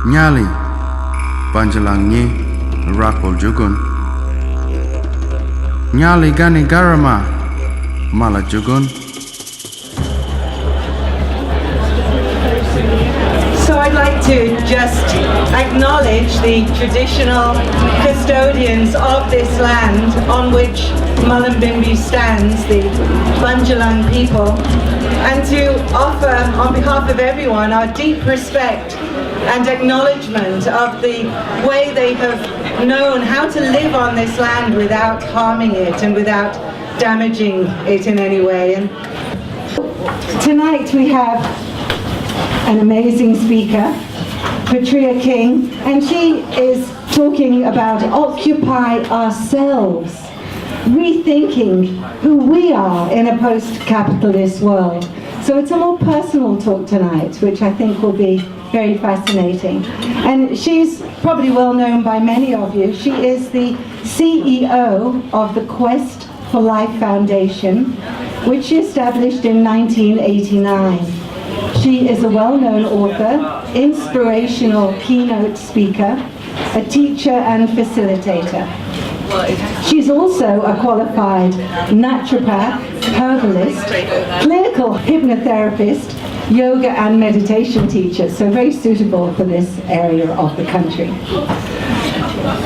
Nyali Banjalangi Rakol Jugun Nyali Gani Garama Mala Jugun. So I'd like to just acknowledge the traditional custodians of this land on which Mullumbimby stands, the Bunjalang people, and to offer on behalf of everyone our deep respect and acknowledgement of the way they have known how to live on this land without harming it and without damaging it in any way. And tonight we have an amazing speaker, Petrea King, and she is talking about Occupy Ourselves, rethinking who we are in a post-capitalist world. So it's a more personal talk tonight, which I think will be very fascinating. And she's probably well known by many of you. She is the CEO of the Quest for Life Foundation, which she established in 1989. She is a well-known author, inspirational keynote speaker, a teacher and facilitator. She's also a qualified naturopath, herbalist, clinical hypnotherapist, yoga and meditation teacher, so very suitable for this area of the country.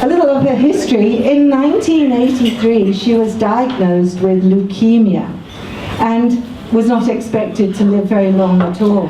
A little of her history. In 1983, she was diagnosed with leukemia and was not expected to live very long at all.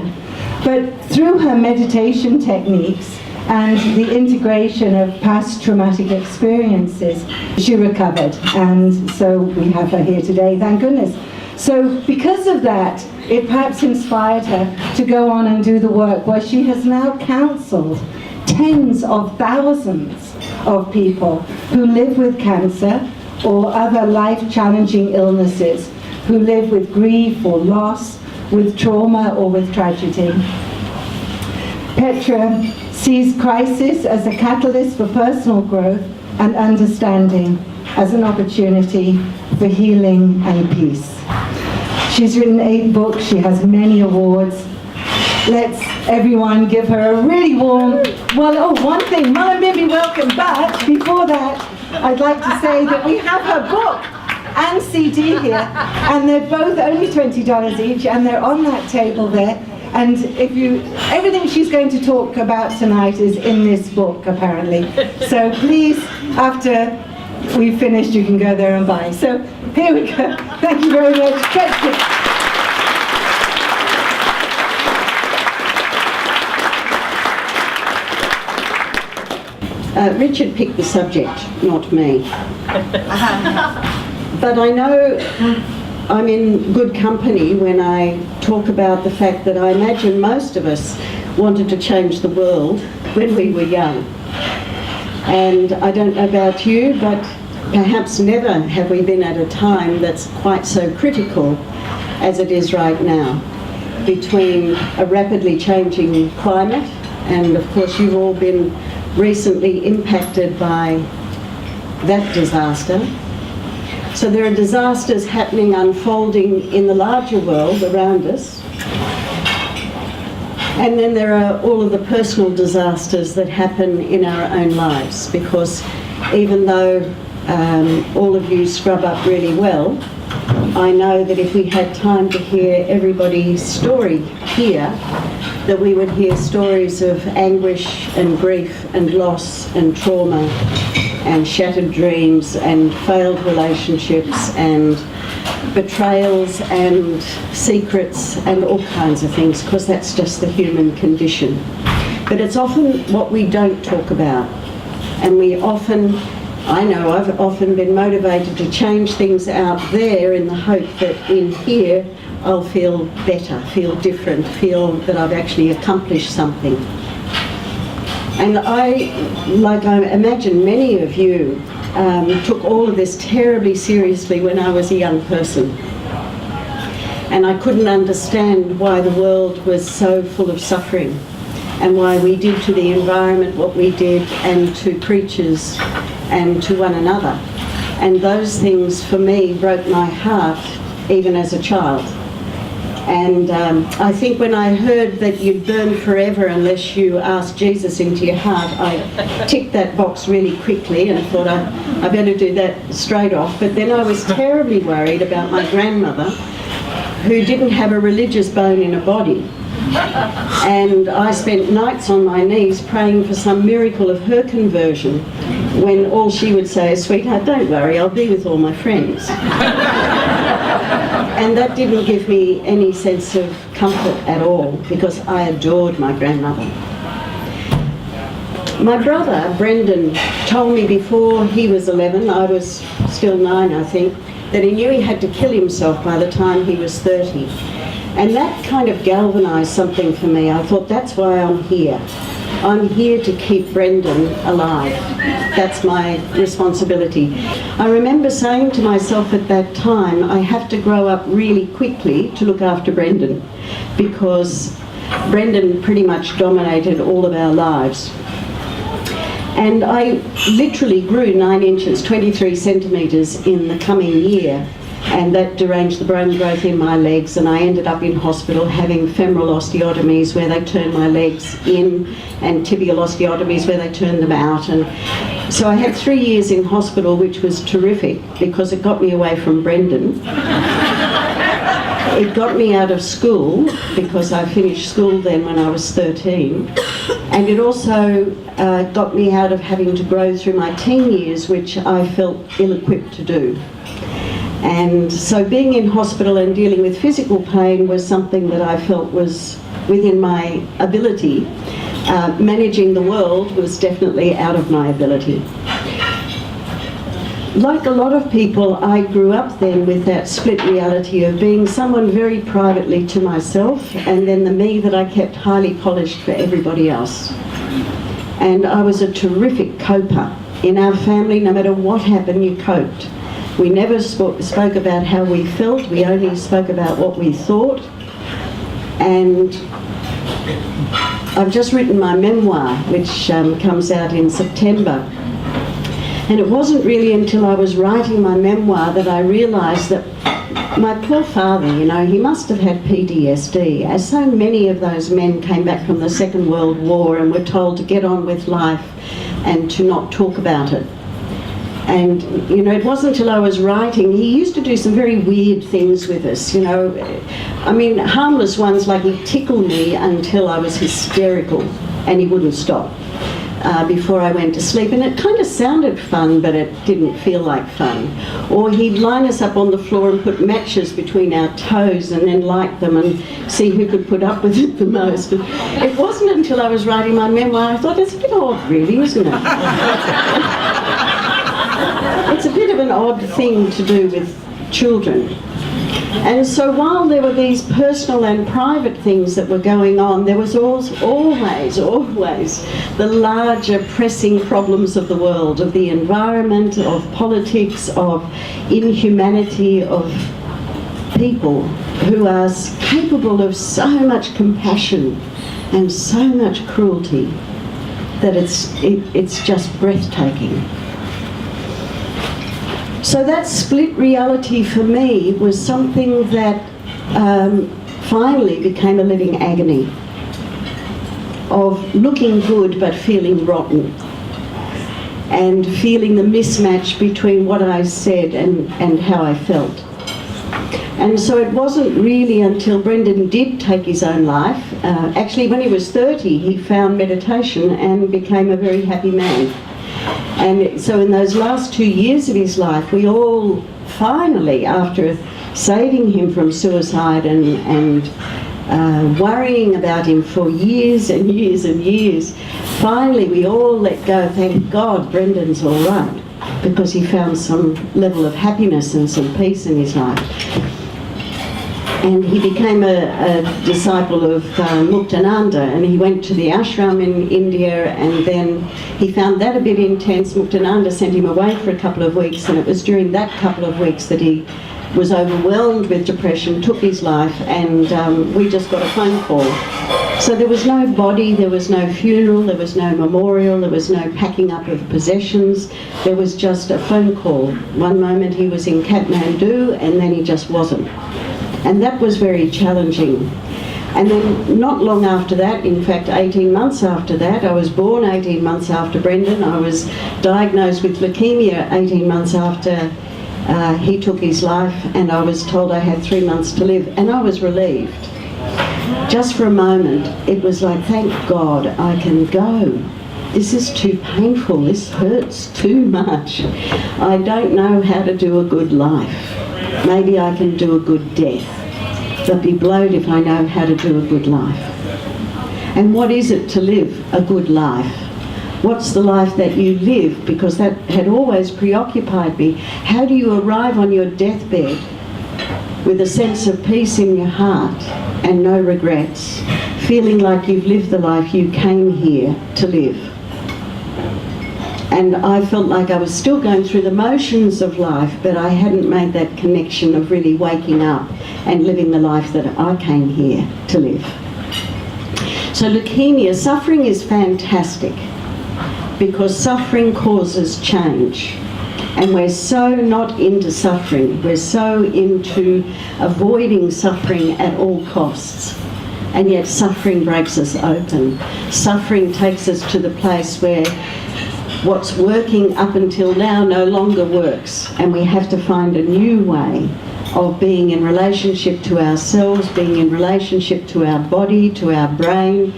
But through her meditation techniques and the integration of past traumatic experiences, she recovered. And so we have her here today, thank goodness. So because of that, it perhaps inspired her to go on and do the work where she has now counseled tens of thousands of people who live with cancer or other life-challenging illnesses, who live with grief or loss, with trauma or with tragedy. Petrea sees crisis as a catalyst for personal growth and understanding, as an opportunity for healing and peace. She's written 8 books, she has many awards. Let's everyone give her a really warm, one thing, Mullumbimby, welcome, but before that, I'd like to say that we have her book and CD here, and they're both only $20 each, and they're on that table there. And everything she's going to talk about tonight is in this book, apparently. So please, after we've finished, you can go there and buy. So here we go. Thank you very much. Richard picked the subject, not me. But I know I'm in good company when I talk about the fact that I imagine most of us wanted to change the world when we were young. And I don't know about you, but perhaps never have we been at a time that's quite so critical as it is right now, between a rapidly changing climate, and of course you've all been recently impacted by that disaster. So there are disasters happening, unfolding in the larger world around us. And then there are all of the personal disasters that happen in our own lives, because even though all of you scrub up really well, I know that if we had time to hear everybody's story here, that we would hear stories of anguish and grief and loss and trauma and shattered dreams and failed relationships and betrayals and secrets and all kinds of things, because that's just the human condition. But it's often what we don't talk about. And I know I've often been motivated to change things out there in the hope that in here I'll feel better, feel different, feel that I've actually accomplished something. And I imagine many of you took all of this terribly seriously when I was a young person. And I couldn't understand why the world was so full of suffering, and why we did to the environment what we did, and to creatures and to one another. And those things for me broke my heart even as a child. And I think when I heard that you'd burn forever unless you asked Jesus into your heart, I ticked that box really quickly and thought I better do that straight off. But then I was terribly worried about my grandmother, who didn't have a religious bone in her body. And I spent nights on my knees praying for some miracle of her conversion, when all she would say is, "Sweetheart, don't worry, I'll be with all my friends." And that didn't give me any sense of comfort at all, because I adored my grandmother. My brother, Brendan, told me before he was 11, I was still 9 I think, that he knew he had to kill himself by the time he was 30. And that kind of galvanised something for me. I thought, that's why I'm here. I'm here to keep Brendan alive. That's my responsibility. I remember saying to myself at that time, I have to grow up really quickly to look after Brendan, because Brendan pretty much dominated all of our lives. And I literally grew 9 inches, 23 centimetres in the coming year. And that deranged the bone growth in my legs, and I ended up in hospital having femoral osteotomies where they turned my legs in, and tibial osteotomies where they turned them out. And so I had 3 years in hospital, which was terrific because it got me away from Brendan. It got me out of school because I finished school then when I was 13. And it also got me out of having to grow through my teen years, which I felt ill-equipped to do. And so being in hospital and dealing with physical pain was something that I felt was within my ability. Managing the world was definitely out of my ability. Like a lot of people, I grew up then with that split reality of being someone very privately to myself, and then the me that I kept highly polished for everybody else. And I was a terrific coper. In our family, no matter what happened, you coped. We never spoke about how we felt, we only spoke about what we thought. And I've just written my memoir, which comes out in September. And it wasn't really until I was writing my memoir that I realised that my poor father, you know, he must have had PTSD, as so many of those men came back from the Second World War and were told to get on with life and to not talk about it. And, you know, it wasn't until I was writing, he used to do some very weird things with us, you know. I mean, harmless ones, like he'd tickle me until I was hysterical and he wouldn't stop before I went to sleep. And it kind of sounded fun, but it didn't feel like fun. Or he'd line us up on the floor and put matches between our toes and then light them and see who could put up with it the most. It wasn't until I was writing my memoir I thought, it's a bit odd really, isn't it? It's a bit of an odd thing to do with children. And so while there were these personal and private things that were going on, there was always the larger pressing problems of the world, of the environment, of politics, of inhumanity, of people who are capable of so much compassion and so much cruelty that it's just breathtaking. So that split reality for me was something that finally became a living agony of looking good but feeling rotten, and feeling the mismatch between what I said and how I felt. And so it wasn't really until Brendan did take his own life. Actually, when he was 30, he found meditation and became a very happy man. And so in those last 2 years of his life, we all finally, after saving him from suicide and worrying about him for years and years and years, finally we all let go. Thank God Brendan's all right, because he found some level of happiness and some peace in his life. And he became a disciple of Muktananda, and he went to the ashram in India, and then he found that a bit intense. Muktananda sent him away for a couple of weeks, and it was during that couple of weeks that he was overwhelmed with depression, took his life, and we just got a phone call. So there was no body, there was no funeral, there was no memorial, there was no packing up of possessions, there was just a phone call. One moment he was in Kathmandu, and then he just wasn't. And that was very challenging. And then not long after that, in fact 18 months after that, I was born 18 months after Brendan. I was diagnosed with leukemia 18 months after he took his life, and I was told I had 3 months to live, and I was relieved. Just for a moment, it was like, thank God I can go. This is too painful, this hurts too much. I don't know how to do a good life. Maybe I can do a good death, but be blowed if I know how to do a good life. And what is it to live a good life? What's the life that you live? Because that had always preoccupied me. How do you arrive on your deathbed with a sense of peace in your heart and no regrets, feeling like you've lived the life you came here to live? And I felt like I was still going through the motions of life, but I hadn't made that connection of really waking up and living the life that I came here to live. So leukemia, suffering is fantastic because suffering causes change. And we're so not into suffering. We're so into avoiding suffering at all costs. And yet suffering breaks us open. Suffering takes us to the place where what's working up until now no longer works, and we have to find a new way of being in relationship to ourselves, being in relationship to our body, to our brain,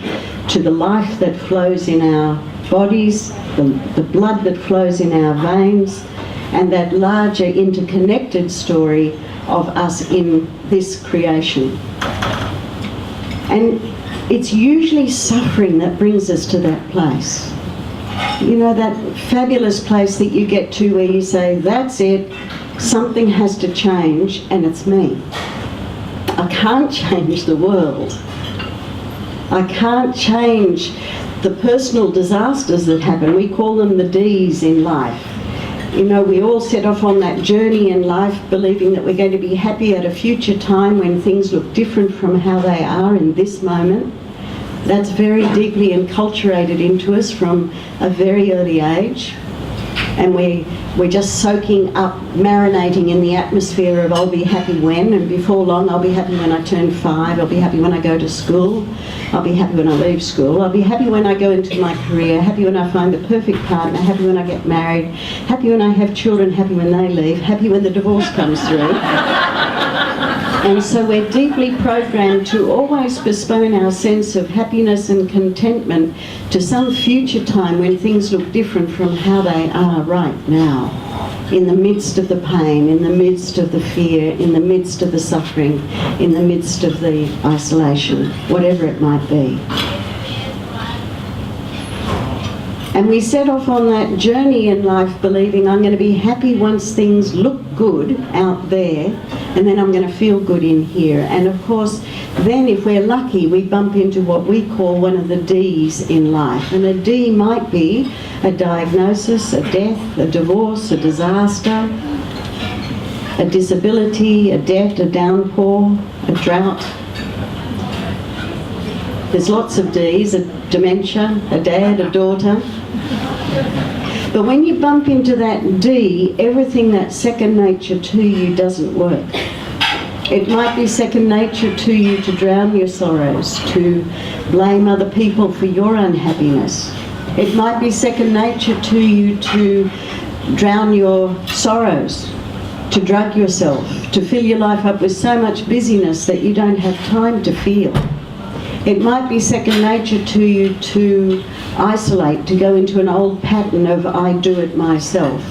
to the life that flows in our bodies, the blood that flows in our veins, and that larger interconnected story of us in this creation. And it's usually suffering that brings us to that place. You know, that fabulous place that you get to where you say, that's it, something has to change, and it's me. I can't change the world. I can't change the personal disasters that happen. We call them the D's in life. You know, we all set off on that journey in life believing that we're going to be happy at a future time when things look different from how they are in this moment. That's very deeply enculturated into us from a very early age. And we're just soaking up, marinating in the atmosphere of I'll be happy when, and before long I'll be happy when I turn 5, I'll be happy when I go to school, I'll be happy when I leave school, I'll be happy when I go into my career, happy when I find the perfect partner, happy when I get married, happy when I have children, happy when they leave, happy when the divorce comes through. And so we're deeply programmed to always postpone our sense of happiness and contentment to some future time when things look different from how they are right now, in the midst of the pain, in the midst of the fear, in the midst of the suffering, in the midst of the isolation, whatever it might be. And we set off on that journey in life believing I'm going to be happy once things look good out there, and then I'm going to feel good in here. And of course, then if we're lucky, we bump into what we call one of the D's in life. And a D might be a diagnosis, a death, a divorce, a disaster, a disability, a debt, a downpour, a drought. There's lots of D's, a dementia, a dad, a daughter. But when you bump into that D, everything that's second nature to you doesn't work. It might be second nature to you to drown your sorrows, to blame other people for your unhappiness. It might be second nature to you to drown your sorrows, to drug yourself, to fill your life up with so much busyness that you don't have time to feel. It might be second nature to you to isolate, to go into an old pattern of I do it myself.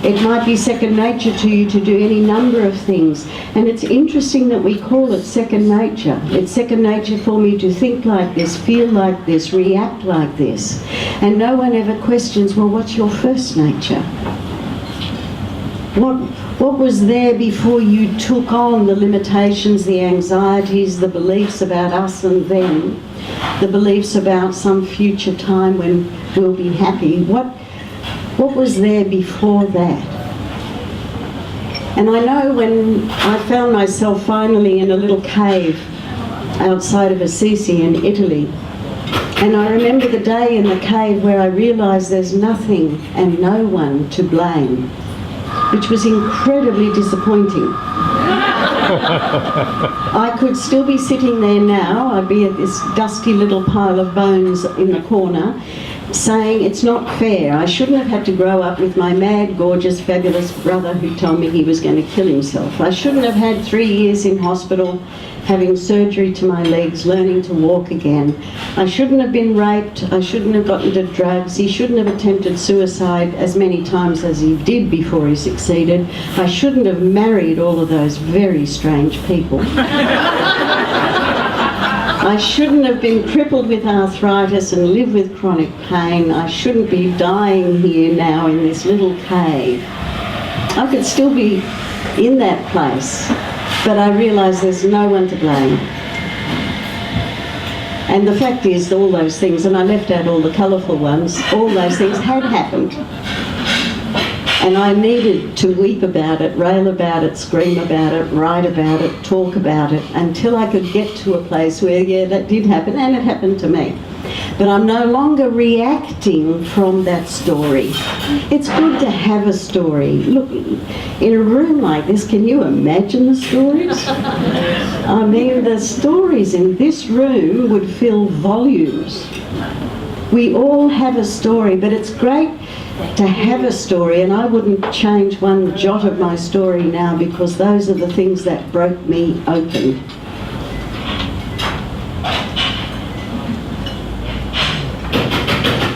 It might be second nature to you to do any number of things. And it's interesting that we call it second nature. It's second nature for me to think like this, feel like this, react like this. And no one ever questions, well, what's your first nature? What was there before you took on the limitations, the anxieties, the beliefs about us and them, the beliefs about some future time when we'll be happy? What was there before that? And I know when I found myself finally in a little cave outside of Assisi in Italy, and I remember the day in the cave where I realised there's nothing and no one to blame, which was incredibly disappointing. I could still be sitting there now. I'd be at this dusty little pile of bones in the corner saying it's not fair. I shouldn't have had to grow up with my mad, gorgeous, fabulous brother who told me he was going to kill himself. I shouldn't have had 3 years in hospital, having surgery to my legs, learning to walk again. I shouldn't have been raped. I shouldn't have gotten into drugs. He shouldn't have attempted suicide as many times as he did before he succeeded. I shouldn't have married all of those very strange people. I shouldn't have been crippled with arthritis and live with chronic pain. I shouldn't be dying here now in this little cave. I could still be in that place, but I realise there's no one to blame. And the fact is, all those things, and I left out all the colourful ones, all those things had happened. And I needed to weep about it, rail about it, scream about it, write about it, talk about it, until I could get to a place where, yeah, that did happen, and it happened to me. But I'm no longer reacting from that story. It's good to have a story. Look, in a room like this, can you imagine the stories? I mean, the stories in this room would fill volumes. We all have a story, but it's great to have a story, and I wouldn't change one jot of my story now, because those are the things that broke me open.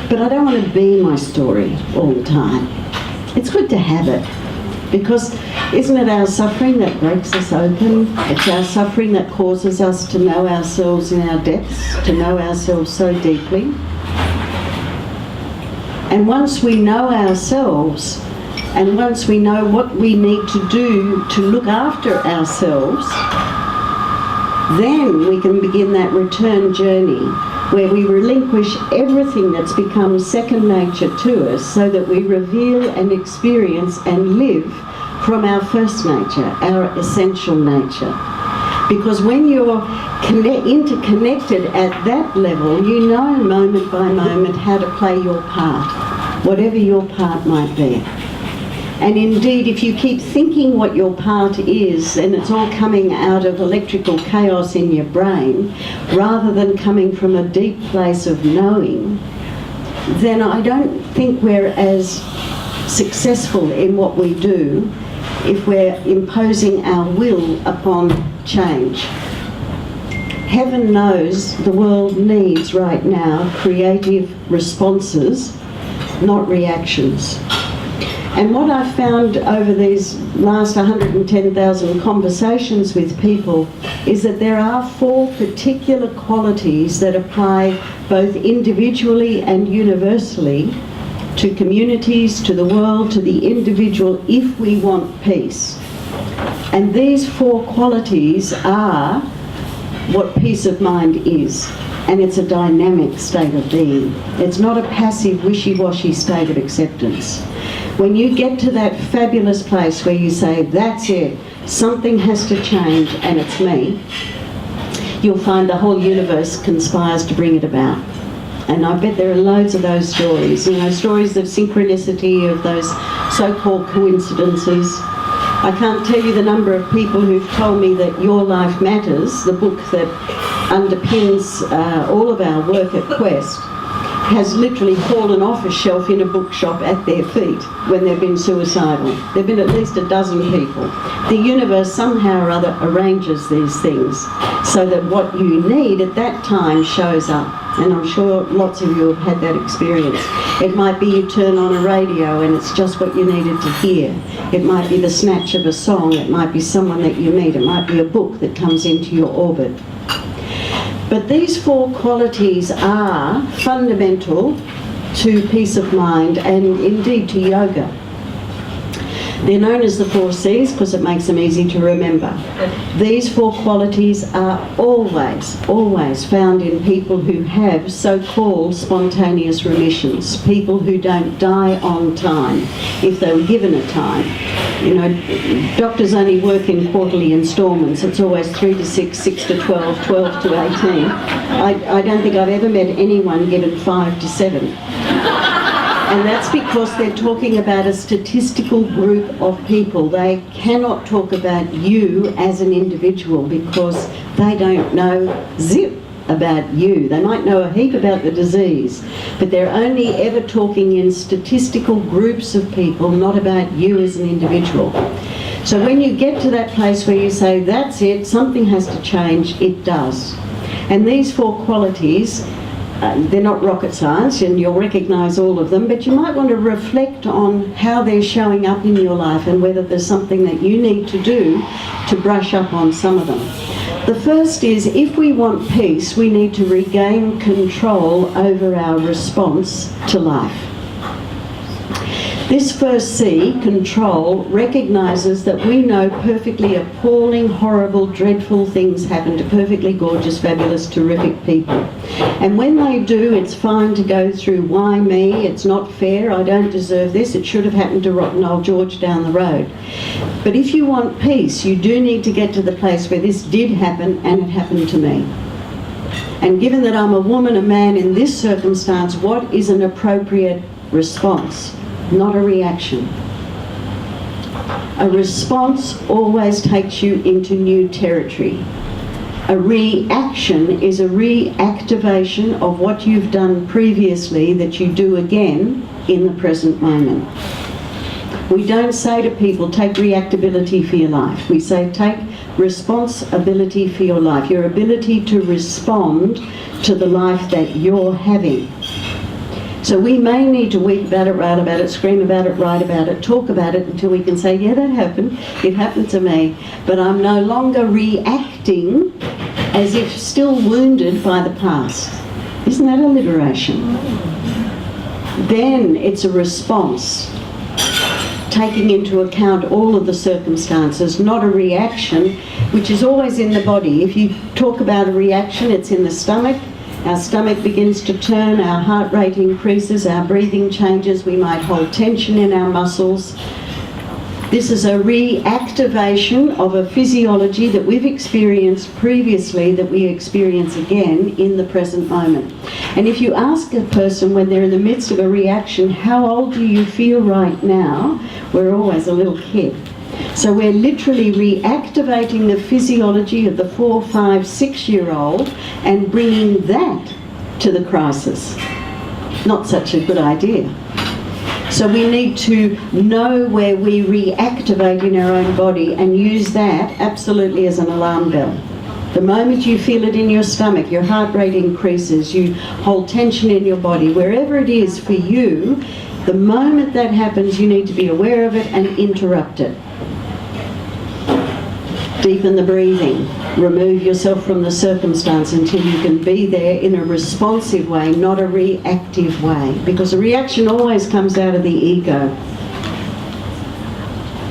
But I don't want to be my story all the time. It's good to have it, because isn't it our suffering that breaks us open? It's our suffering that causes us to know ourselves in our depths, to know ourselves so deeply. And once we know ourselves, and once we know what we need to do to look after ourselves, then we can begin that return journey where we relinquish everything that's become second nature to us, so that we reveal and experience and live from our first nature, our essential nature. Because when you're interconnected at that level, you know moment by moment how to play your part, whatever your part might be. And indeed, if you keep thinking what your part is, and it's all coming out of electrical chaos in your brain, rather than coming from a deep place of knowing, then I don't think we're as successful in what we do if we're imposing our will upon change. Heaven knows the world needs right now creative responses, not reactions. And what I've found over these last 110,000 conversations with people is that there are 4 particular qualities that apply both individually and universally to communities, to the world, to the individual, if we want peace. And these 4 qualities are what peace of mind is. And it's a dynamic state of being. It's not a passive, wishy-washy state of acceptance. When you get to that fabulous place where you say, that's it, something has to change and it's me, you'll find the whole universe conspires to bring it about. And I bet there are loads of those stories, you know, stories of synchronicity, of those so-called coincidences. I can't tell you the number of people who've told me that Your Life Matters, the book that underpins all of our work at Quest, has literally fallen off a shelf in a bookshop at their feet when they've been suicidal. There have been at least a dozen people. The universe somehow or other arranges these things so that what you need at that time shows up. And I'm sure lots of you have had that experience. It might be you turn on a radio and it's just what you needed to hear. It might be the snatch of a song. It might be someone that you meet. It might be a book that comes into your orbit. But these 4 qualities are fundamental to peace of mind and indeed to yoga. They're known as the 4 C's because it makes them easy to remember. These 4 qualities are always found in people who have so-called spontaneous remissions, people who don't die on time if they were given a time. You know, doctors only work in quarterly instalments. It's always 3 to 6, 6 to 12, 12 to 18. I don't think I've ever met anyone given 5 to 7. And that's because they're talking about a statistical group of people. They cannot talk about you as an individual because they don't know zip about you. They might know a heap about the disease, but they're only ever talking in statistical groups of people, not about you as an individual. So when you get to that place where you say, that's it, something has to change, it does. And these 4 qualities, they're not rocket science and you'll recognise all of them, but you might want to reflect on how they're showing up in your life and whether there's something that you need to do to brush up on some of them. The first is, if we want peace, we need to regain control over our response to life. This first C, control, recognises that we know perfectly appalling, horrible, dreadful things happen to perfectly gorgeous, fabulous, terrific people. And when they do, it's fine to go through, why me? It's not fair, I don't deserve this, it should have happened to rotten old George down the road. But if you want peace, you do need to get to the place where this did happen and it happened to me. And given that I'm a woman, a man in this circumstance, what is an appropriate response? Not a reaction. A response always takes you into new territory. A reaction is a reactivation of what you've done previously that you do again in the present moment. We don't say to people, take reactability for your life. We say, take responsibility for your life, your ability to respond to the life that you're having. So we may need to weep about it, write about it, scream about it, write about it, talk about it until we can say, yeah, that happened, it happened to me, but I'm no longer reacting as if still wounded by the past. Isn't that a liberation? Then it's a response, taking into account all of the circumstances, not a reaction, which is always in the body. If you talk about a reaction, it's in the stomach. Our stomach begins to turn, our heart rate increases, our breathing changes, we might hold tension in our muscles. This is a reactivation of a physiology that we've experienced previously that we experience again in the present moment. And if you ask a person when they're in the midst of a reaction, how old do you feel right now? We're always a little kid. So we're literally reactivating the physiology of the 4, 5, 6-year-old and bringing that to the crisis. Not such a good idea. So we need to know where we reactivate in our own body and use that absolutely as an alarm bell. The moment you feel it in your stomach, your heart rate increases, you hold tension in your body, wherever it is for you, the moment that happens, you need to be aware of it and interrupt it. Deepen the breathing. Remove yourself from the circumstance until you can be there in a responsive way, not a reactive way. Because a reaction always comes out of the ego.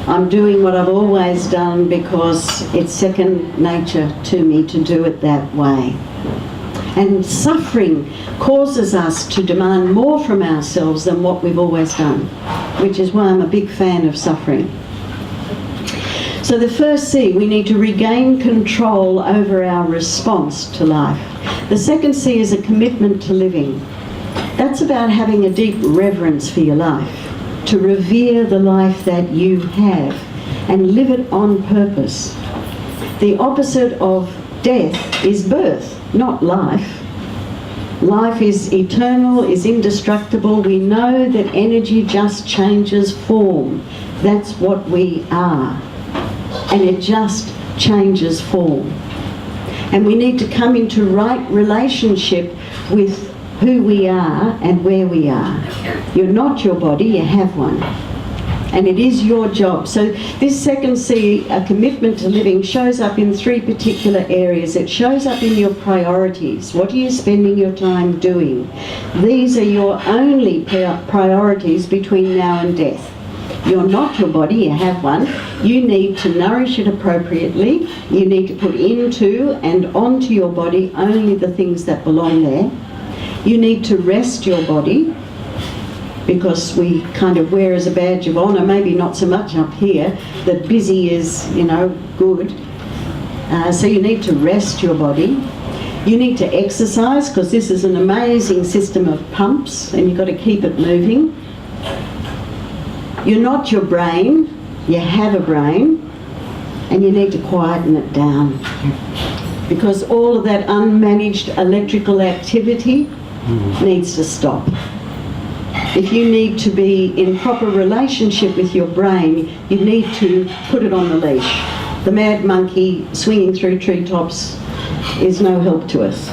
I'm doing what I've always done because it's second nature to me to do it that way. And suffering causes us to demand more from ourselves than what we've always done, which is why I'm a big fan of suffering. So the first C, we need to regain control over our response to life. The second C is a commitment to living. That's about having a deep reverence for your life, to revere the life that you have and live it on purpose. The opposite of death is birth, not life. Life is eternal, is indestructible. We know that energy just changes form. That's what we are. And it just changes form. And we need to come into right relationship with who we are and where we are. You're not your body, you have one. And it is your job. So this second C, a commitment to living, shows up in 3 particular areas. It shows up in your priorities. What are you spending your time doing? These are your only priorities between now and death. You're not your body, you have one. You need to nourish it appropriately. You need to put into and onto your body only the things that belong there. You need to rest your body, because we kind of wear as a badge of honour, maybe not so much up here, that busy is, good. So you need to rest your body. You need to exercise, because this is an amazing system of pumps and you've got to keep it moving. You're not your brain, you have a brain, and you need to quieten it down. Because all of that unmanaged electrical activity needs to stop. If you need to be in proper relationship with your brain, you need to put it on the leash. The mad monkey swinging through treetops is no help to us.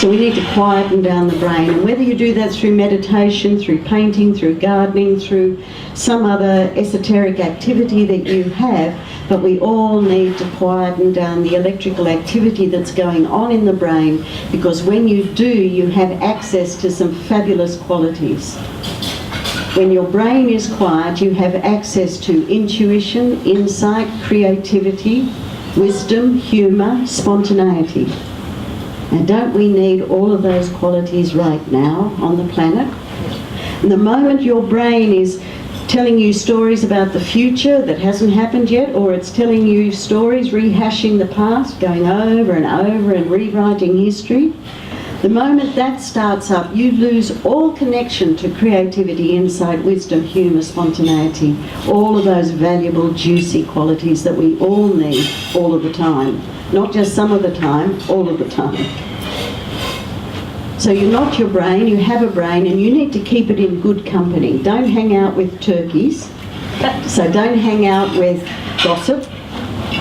So we need to quieten down the brain. And whether you do that through meditation, through painting, through gardening, through some other esoteric activity that you have, but we all need to quieten down the electrical activity that's going on in the brain, because when you do, you have access to some fabulous qualities. When your brain is quiet, you have access to intuition, insight, creativity, wisdom, humour, spontaneity. And don't we need all of those qualities right now on the planet? And the moment your brain is telling you stories about the future that hasn't happened yet, or it's telling you stories rehashing the past, going over and over and rewriting history, the moment that starts up, you lose all connection to creativity, insight, wisdom, humour, spontaneity, all of those valuable, juicy qualities that we all need all of the time. Not just some of the time, all of the time. So you're not your brain, you have a brain, and you need to keep it in good company. Don't hang out with turkeys. So don't hang out with gossip.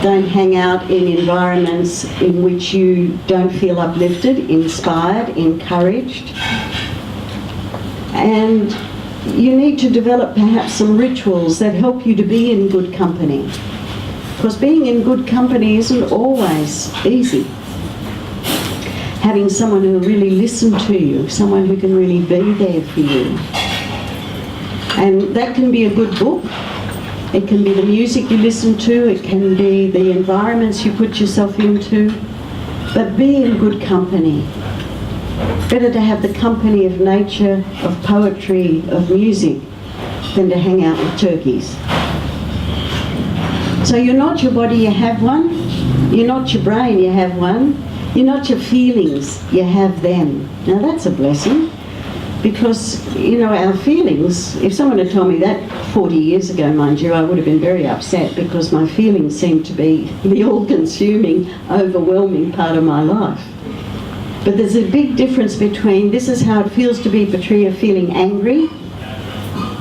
Don't hang out in environments in which you don't feel uplifted, inspired, encouraged. And you need to develop perhaps some rituals that help you to be in good company. Because being in good company isn't always easy. Having someone who will really listen to you, someone who can really be there for you. And that can be a good book. It can be the music you listen to, it can be the environments you put yourself into, but be in good company. Better to have the company of nature, of poetry, of music, than to hang out with turkeys. So you're not your body, you have one. You're not your brain, you have one. You're not your feelings, you have them. Now that's a blessing. Because, you know, our feelings, if someone had told me that 40 years ago, mind you, I would have been very upset, because my feelings seem to be the all-consuming, overwhelming part of my life. But there's a big difference between, this is how it feels to be Petrea feeling angry.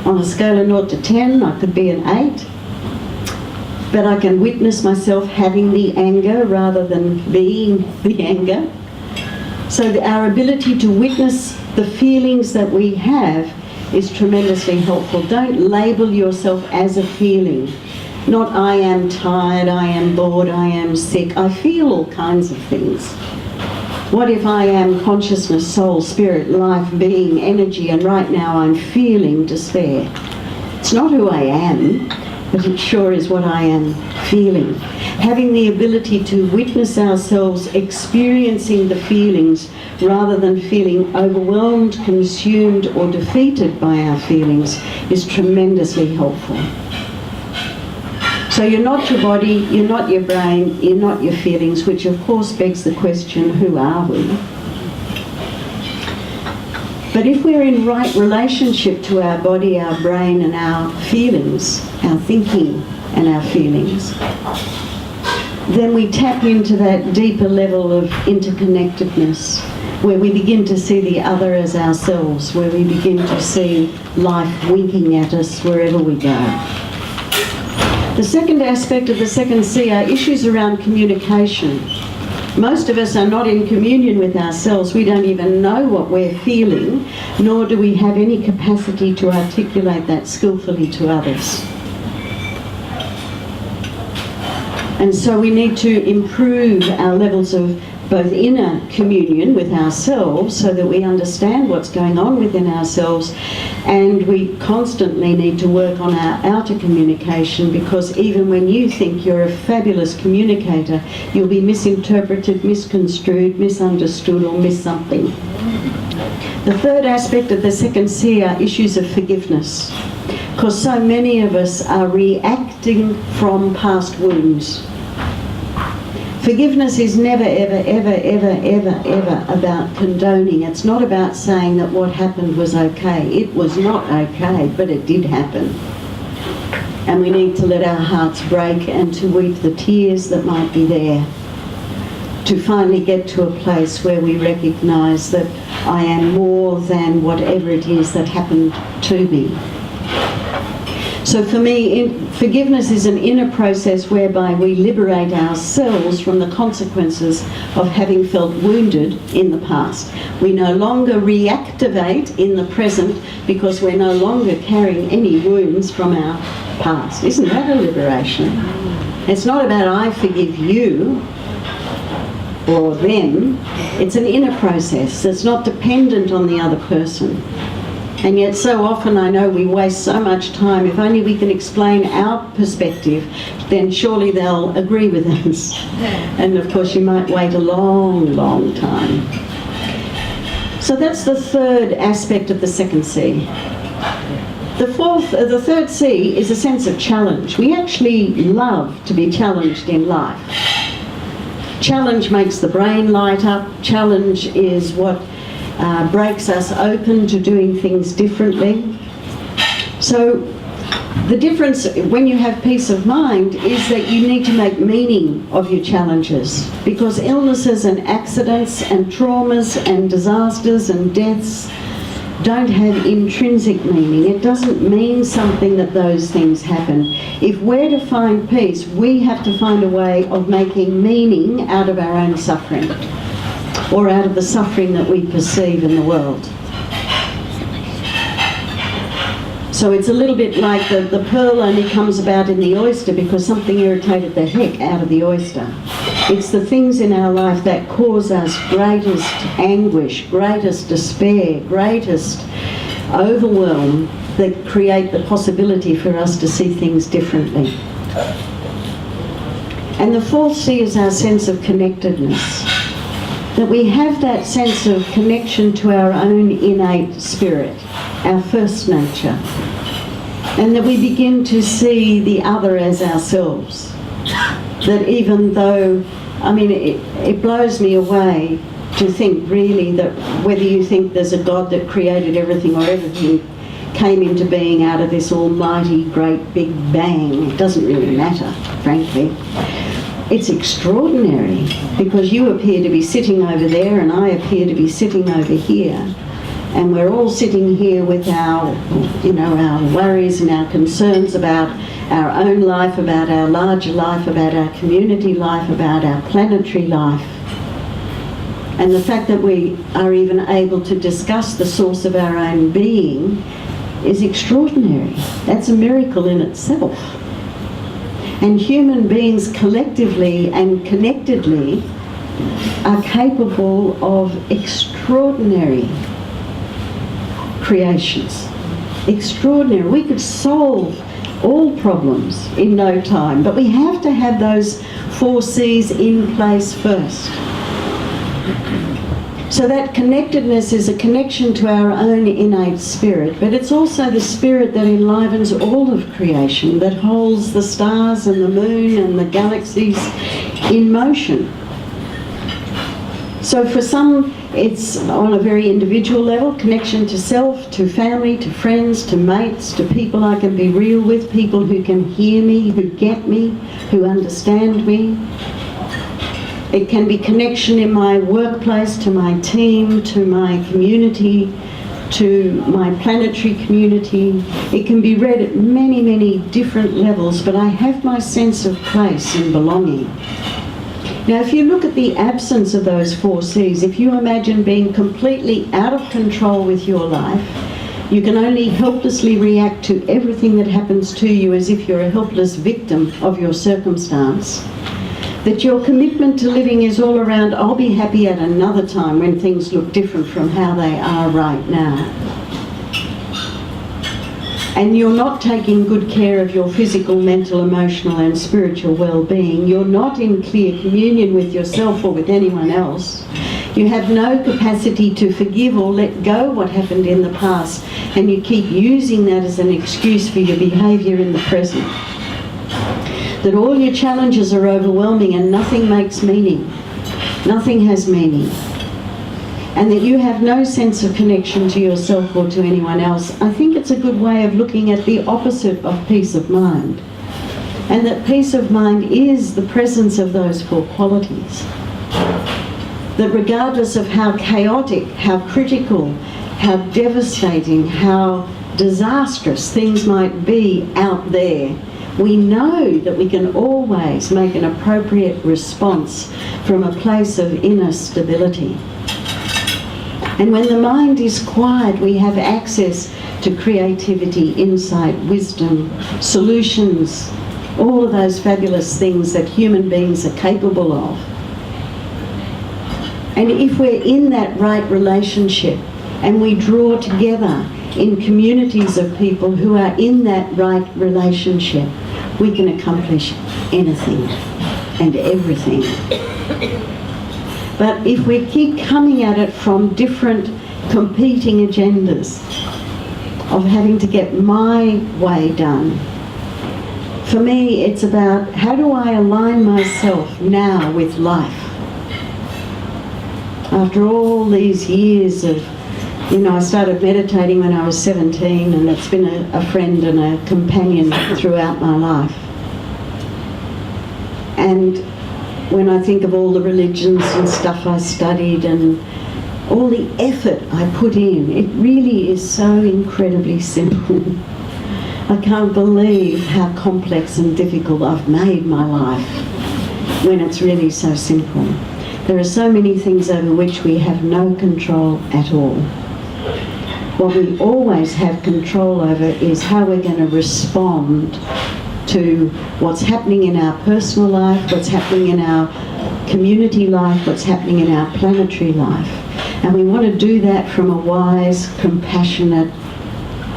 On a scale of 0 to 10, I could be an 8. But I can witness myself having the anger rather than being the anger. So our ability to witness the feelings that we have is tremendously helpful. Don't label yourself as a feeling. Not I am tired, I am bored, I am sick. I feel all kinds of things. What if I am consciousness, soul, spirit, life, being, energy, and right now I'm feeling despair? It's not who I am, but it sure is what I am feeling. Having the ability to witness ourselves experiencing the feelings rather than feeling overwhelmed, consumed, or defeated by our feelings is tremendously helpful. So you're not your body, you're not your brain, you're not your feelings, which of course begs the question, who are we? But if we're in right relationship to our body, our brain, and our feelings, our thinking and our feelings, then we tap into that deeper level of interconnectedness, where we begin to see the other as ourselves, where we begin to see life winking at us wherever we go. The second aspect of the second C are issues around communication. Most of us are not in communion with ourselves. We don't even know what we're feeling, nor do we have any capacity to articulate that skillfully to others. And so we need to improve our levels of both inner communion with ourselves so that we understand what's going on within ourselves, and we constantly need to work on our outer communication, because even when you think you're a fabulous communicator, you'll be misinterpreted, misconstrued, misunderstood, or miss something. The third aspect of the second C are issues of forgiveness, because so many of us are reacting from past wounds. Forgiveness is never, ever, ever, ever, ever, ever about condoning. It's not about saying that what happened was okay. It was not okay, but it did happen. And we need to let our hearts break and to weep the tears that might be there, to finally get to a place where we recognise that I am more than whatever it is that happened to me. So for me, forgiveness is an inner process whereby we liberate ourselves from the consequences of having felt wounded in the past. We no longer reactivate in the present because we're no longer carrying any wounds from our past. Isn't that a liberation? It's not about I forgive you or them. It's an inner process. It's not dependent on the other person. And yet so often I know we waste so much time. If only we can explain our perspective, then surely they'll agree with us. And of course you might wait a long, long time. So that's the third aspect of the second C. The third C is a sense of challenge. We actually love to be challenged in life. Challenge makes the brain light up. Challenge is what breaks us open to doing things differently. So the difference when you have peace of mind is that you need to make meaning of your challenges, because illnesses and accidents and traumas and disasters and deaths don't have intrinsic meaning. It doesn't mean something that those things happen. If we're to find peace, we have to find a way of making meaning out of our own suffering, or out of the suffering that we perceive in the world. So it's a little bit like the pearl only comes about in the oyster because something irritated the heck out of the oyster. It's the things in our life that cause us greatest anguish, greatest despair, greatest overwhelm that create the possibility for us to see things differently. And the fourth C is our sense of connectedness. That we have that sense of connection to our own innate spirit, our first nature, and that we begin to see the other as ourselves. That even though, I mean, it blows me away to think really that whether you think there's a God that created everything or everything came into being out of this almighty great big bang, it doesn't really matter, frankly. It's extraordinary because you appear to be sitting over there and I appear to be sitting over here, and we're all sitting here with our worries and our concerns about our own life, about our larger life, about our community life, about our planetary life. And the fact that we are even able to discuss the source of our own being is extraordinary. That's a miracle in itself. And human beings collectively and connectedly are capable of extraordinary creations. Extraordinary. We could solve all problems in no time, but we have to have those 4 C's in place first. So that connectedness is a connection to our own innate spirit, but it's also the spirit that enlivens all of creation, that holds the stars and the moon and the galaxies in motion. So for some, it's on a very individual level, connection to self, to family, to friends, to mates, to people I can be real with, people who can hear me, who get me, who understand me. It can be connection in my workplace, to my team, to my community, to my planetary community. It can be read at many, many different levels, but I have my sense of place and belonging. Now, if you look at the absence of those 4 C's, if you imagine being completely out of control with your life, you can only helplessly react to everything that happens to you as if you're a helpless victim of your circumstance. That your commitment to living is all around, I'll be happy at another time when things look different from how they are right now. And you're not taking good care of your physical, mental, emotional and spiritual well-being. You're not in clear communion with yourself or with anyone else. You have no capacity to forgive or let go what happened in the past, and you keep using that as an excuse for your behaviour in the present. that all your challenges are overwhelming and nothing makes meaning. Nothing has meaning. And that you have no sense of connection to yourself or to anyone else, I think it's a good way of looking at the opposite of peace of mind. And that peace of mind is the presence of those four qualities. That regardless of how chaotic, how critical, how devastating, how disastrous things might be out there, we know that we can always make an appropriate response from a place of inner stability. And when the mind is quiet, we have access to creativity, insight, wisdom, solutions, all of those fabulous things that human beings are capable of. And if we're in that right relationship and we draw together in communities of people who are in that right relationship, we can accomplish anything and everything. But if we keep coming at it from different competing agendas of having to get my way done, for me it's about how do I align myself now with life? After all these years of, I started meditating when I was 17, and it's been a friend and a companion throughout my life. And when I think of all the religions and stuff I studied and all the effort I put in, it really is so incredibly simple. I can't believe how complex and difficult I've made my life when it's really so simple. There are so many things over which we have no control at all. What we always have control over is how we're going to respond to what's happening in our personal life, what's happening in our community life, what's happening in our planetary life. And we want to do that from a wise, compassionate,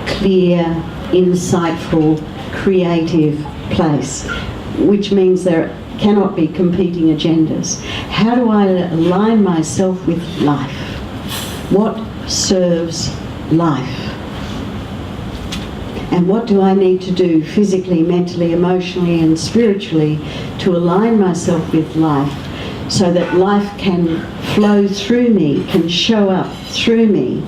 clear, insightful, creative place, which means there cannot be competing agendas. How do I align myself with life? What serves life? And what do I need to do physically, mentally, emotionally and spiritually to align myself with life so that life can flow through me, can show up through me,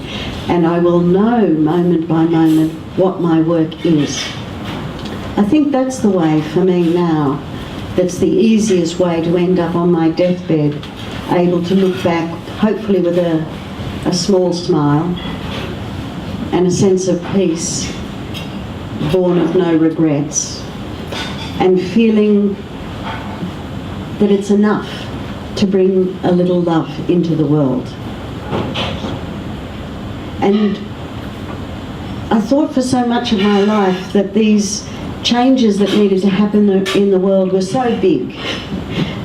and I will know moment by moment what my work is. I think that's the way for me now. That's the easiest way to end up on my deathbed, able to look back, hopefully with a small smile and a sense of peace, born of no regrets, and feeling that it's enough to bring a little love into the world. And I thought for so much of my life that these changes that needed to happen in the world were so big,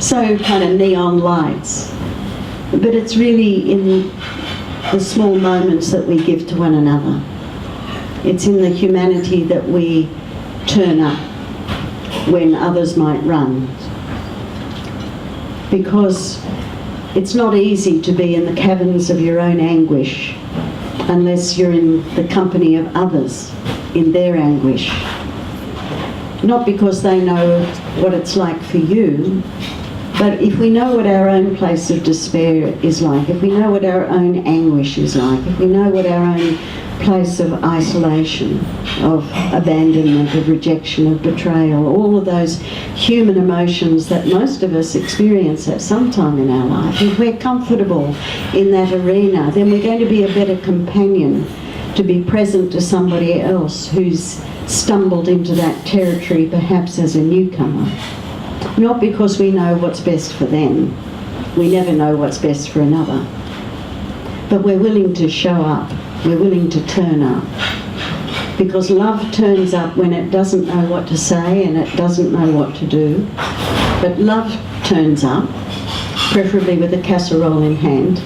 so kind of neon lights. But it's really in the small moments that we give to one another. It's in the humanity that we turn up when others might run. Because it's not easy to be in the caverns of your own anguish unless you're in the company of others in their anguish. Not because they know what it's like for you, but if we know what our own place of despair is like, if we know what our own anguish is like, if we know what our own place of isolation, of abandonment, of rejection, of betrayal, all of those human emotions that most of us experience at some time in our life, if we're comfortable in that arena, then we're going to be a better companion to be present to somebody else who's stumbled into that territory perhaps as a newcomer. Not because we know what's best for them. We never know what's best for another. But we're willing to show up. We're willing to turn up. Because love turns up when it doesn't know what to say and it doesn't know what to do. But love turns up, preferably with a casserole in hand.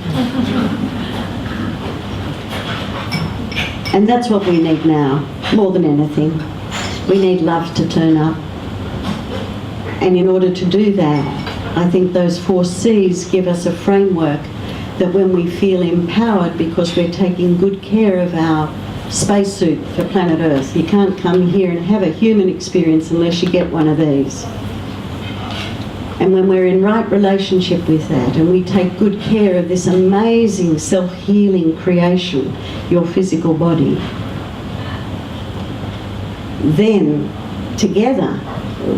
And that's what we need now, more than anything. We need love to turn up. And in order to do that, I think those 4 C's give us a framework that when we feel empowered because we're taking good care of our spacesuit for planet Earth. You can't come here and have a human experience unless you get one of these. And when we're in right relationship with that and we take good care of this amazing self-healing creation, your physical body, then together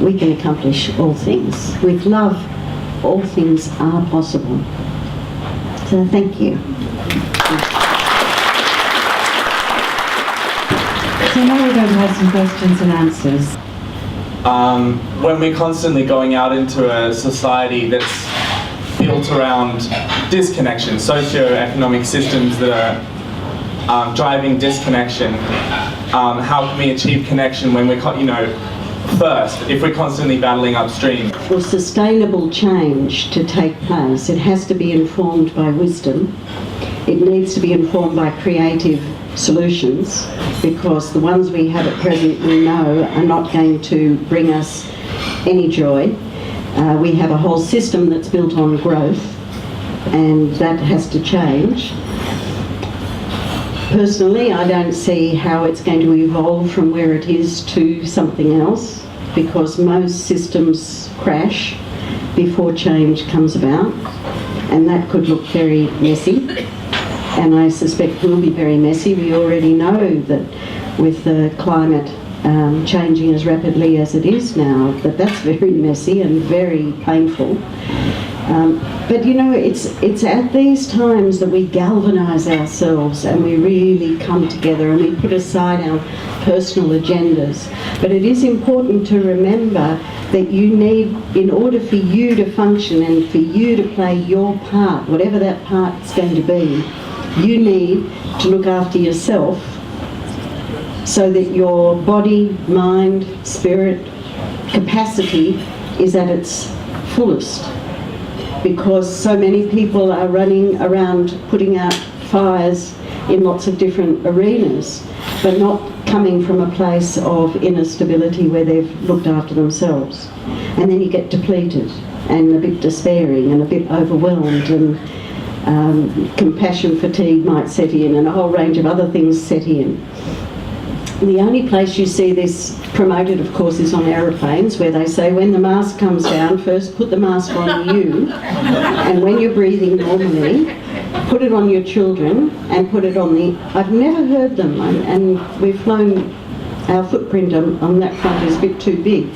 we can accomplish all things. With love, all things are possible. So thank you. So now we're going to have some questions and answers. When we're constantly going out into a society that's built around disconnection, socio-economic systems that are driving disconnection, how can we achieve connection when we're, first, if we're constantly battling upstream? For sustainable change to take place, it has to be informed by wisdom. It needs to be informed by creative solutions, because the ones we have at present we know are not going to bring us any joy. We have a whole system that's built on growth, and that has to change. Personally, I don't see how it's going to evolve from where it is to something else, because most systems crash before change comes about, and that could look very messy. And I suspect will be very messy. We already know that with the climate changing as rapidly as it is now, that's very messy and very painful. But it's at these times that we galvanise ourselves and we really come together and we put aside our personal agendas. But it is important to remember that you need, in order for you to function and for you to play your part, whatever that part's going to be, you need to look after yourself so that your body, mind, spirit, capacity is at its fullest. Because so many people are running around putting out fires in lots of different arenas, but not coming from a place of inner stability where they've looked after themselves. And then you get depleted and a bit despairing and a bit overwhelmed, and compassion fatigue might set in, and a whole range of other things set in. The only place you see this promoted, of course, is on aeroplanes, where they say when the mask comes down, first put the mask on you, and when you're breathing normally, put it on your children and put it on the... I've never heard them, and we've flown, our footprint on that front is a bit too big.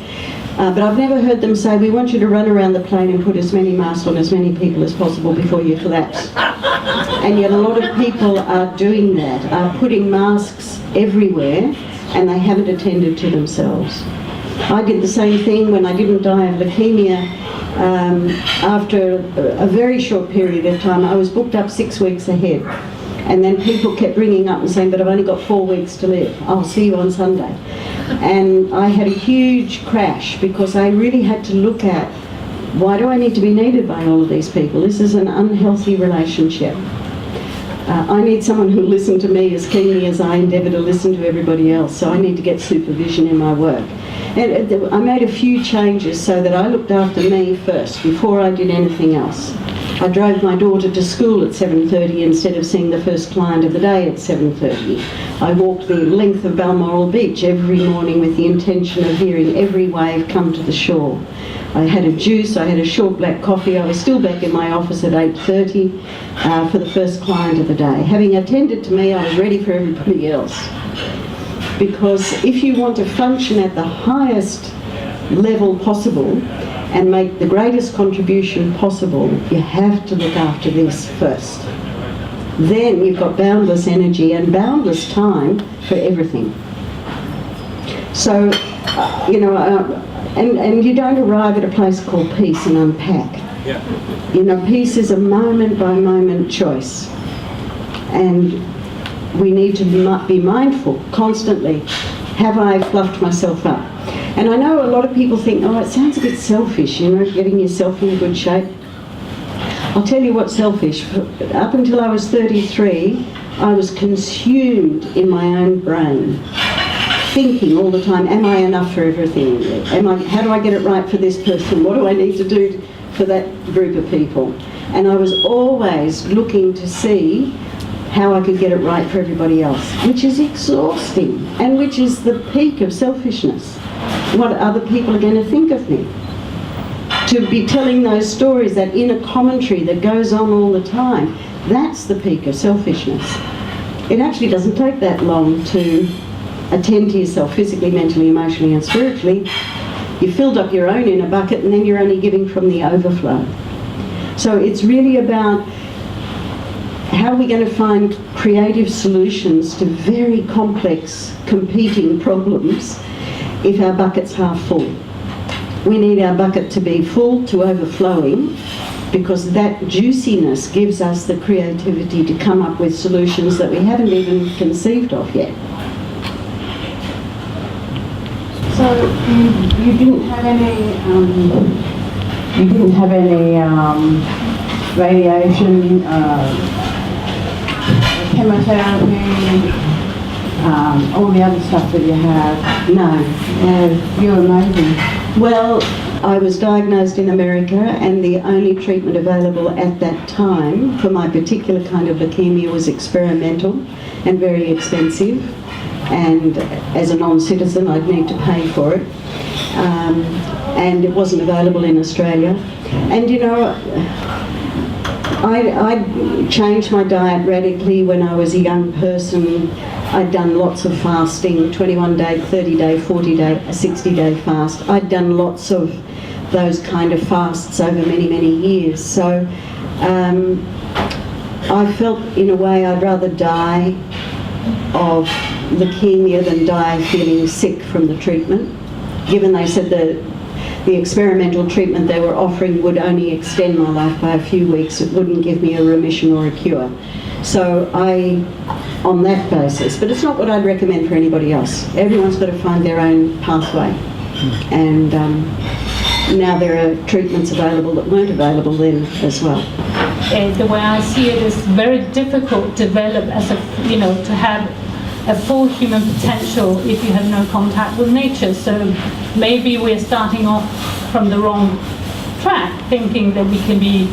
But I've never heard them say, we want you to run around the plane and put as many masks on as many people as possible before you collapse. And yet a lot of people are doing that, are putting masks everywhere, and they haven't attended to themselves. I did the same thing when I didn't die of leukemia. After a very short period of time, I was booked up 6 weeks ahead. And then people kept ringing up and saying, but I've only got 4 weeks to live. I'll see you on Sunday. And I had a huge crash, because I really had to look at, why do I need to be needed by all of these people? This is an unhealthy relationship. I need someone who will listen to me as keenly as I endeavour to listen to everybody else, so I need to get supervision in my work. And I made a few changes so that I looked after me first, before I did anything else. I drove my daughter to school at 7:30 instead of seeing the first client of the day at 7:30. I walked the length of Balmoral Beach every morning with the intention of hearing every wave come to the shore. I had a juice, I had a short black coffee. I was still back in my office at 8:30 for the first client of the day. Having attended to me, I was ready for everybody else. Because if you want to function at the highest level possible and make the greatest contribution possible, you have to look after this first. Then you've got boundless energy and boundless time for everything. So, and you don't arrive at a place called peace and unpack. Yeah. Peace is a moment-by-moment choice. And we need to be mindful constantly. Have I fluffed myself up? And I know a lot of people think, oh, it sounds a bit selfish, getting yourself in good shape. I'll tell you what's selfish. Up until I was 33, I was consumed in my own brain, thinking all the time, am I enough for everything? How do I get it right for this person? What do I need to do for that group of people? And I was always looking to see how I could get it right for everybody else, which is exhausting, and which is the peak of selfishness. What other people are going to think of me. to be telling those stories, that inner commentary that goes on all the time, that's the peak of selfishness. It actually doesn't take that long to attend to yourself physically, mentally, emotionally and spiritually. You filled up your own inner bucket and then you're only giving from the overflow. So it's really about how are we going to find creative solutions to very complex competing problems if our bucket's half full. We need our bucket to be full to overflowing, because that juiciness gives us the creativity to come up with solutions that we haven't even conceived of yet. So you didn't have any radiation, chemotherapy, all the other stuff that you have. No. You're amazing. Well, I was diagnosed in America, and the only treatment available at that time for my particular kind of leukemia was experimental and very expensive, and as a non-citizen I'd need to pay for it, and it wasn't available in Australia. And you know, I changed my diet radically when I was a young person. I'd done lots of fasting, 21-day, 30-day, 40-day, a 60-day fast. I'd done lots of those kind of fasts over many, many years. So I felt, in a way, I'd rather die of leukemia than die feeling sick from the treatment, given they said the experimental treatment they were offering would only extend my life by a few weeks. It wouldn't give me a remission or a cure. So on that basis, but it's not what I'd recommend for anybody else. Everyone's got to find their own pathway. And now there are treatments available that weren't available then as well. The way I see it is very difficult to develop as a, to have a full human potential if you have no contact with nature. So maybe we're starting off from the wrong track, thinking that we can be,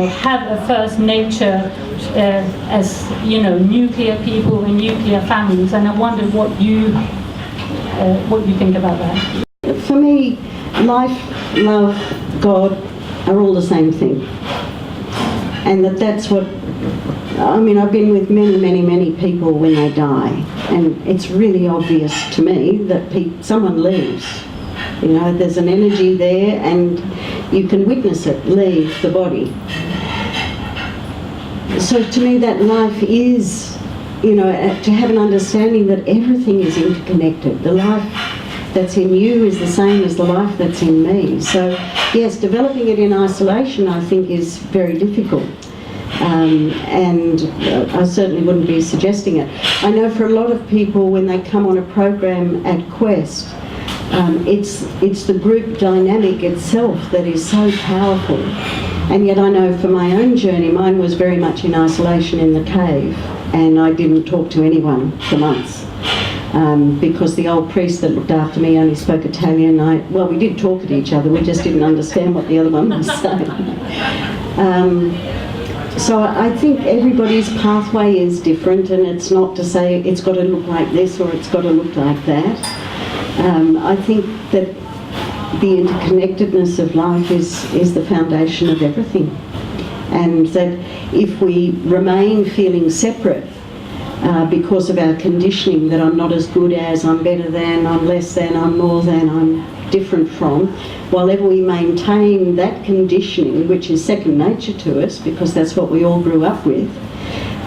have a first nature as, nuclear people and nuclear families. And I wonder what you think about that. For me, life, love, God are all the same thing. And that's what, I've been with many, many, many people when they die, and it's really obvious to me that someone leaves. There's an energy there and you can witness it leave the body. So to me that life is, to have an understanding that everything is interconnected. The life that's in you is the same as the life that's in me. So yes, developing it in isolation I think is very difficult. And I certainly wouldn't be suggesting it. I know for a lot of people when they come on a program at Quest, it's the group dynamic itself that is so powerful. And yet I know for my own journey, mine was very much in isolation in the cave, and I didn't talk to anyone for months. Because the old priest that looked after me only spoke Italian. We did talk at each other, we just didn't understand what the other one was saying. So I think everybody's pathway is different, and it's not to say it's got to look like this or it's got to look like that. I think that the interconnectedness of life is the foundation of everything, and that if we remain feeling separate because of our conditioning, that I'm not as good as, I'm better than, I'm less than, I'm more than, I'm different from, while ever we maintain that conditioning, which is second nature to us because that's what we all grew up with,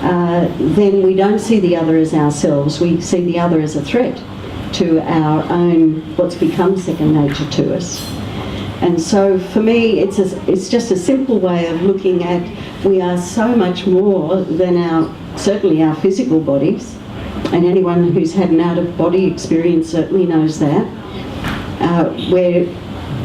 then we don't see the other as ourselves, we see the other as a threat to our own, what's become second nature to us. And so for me it's just a simple way of looking at, we are so much more than certainly our physical bodies, and anyone who's had an out-of-body experience certainly knows that. We're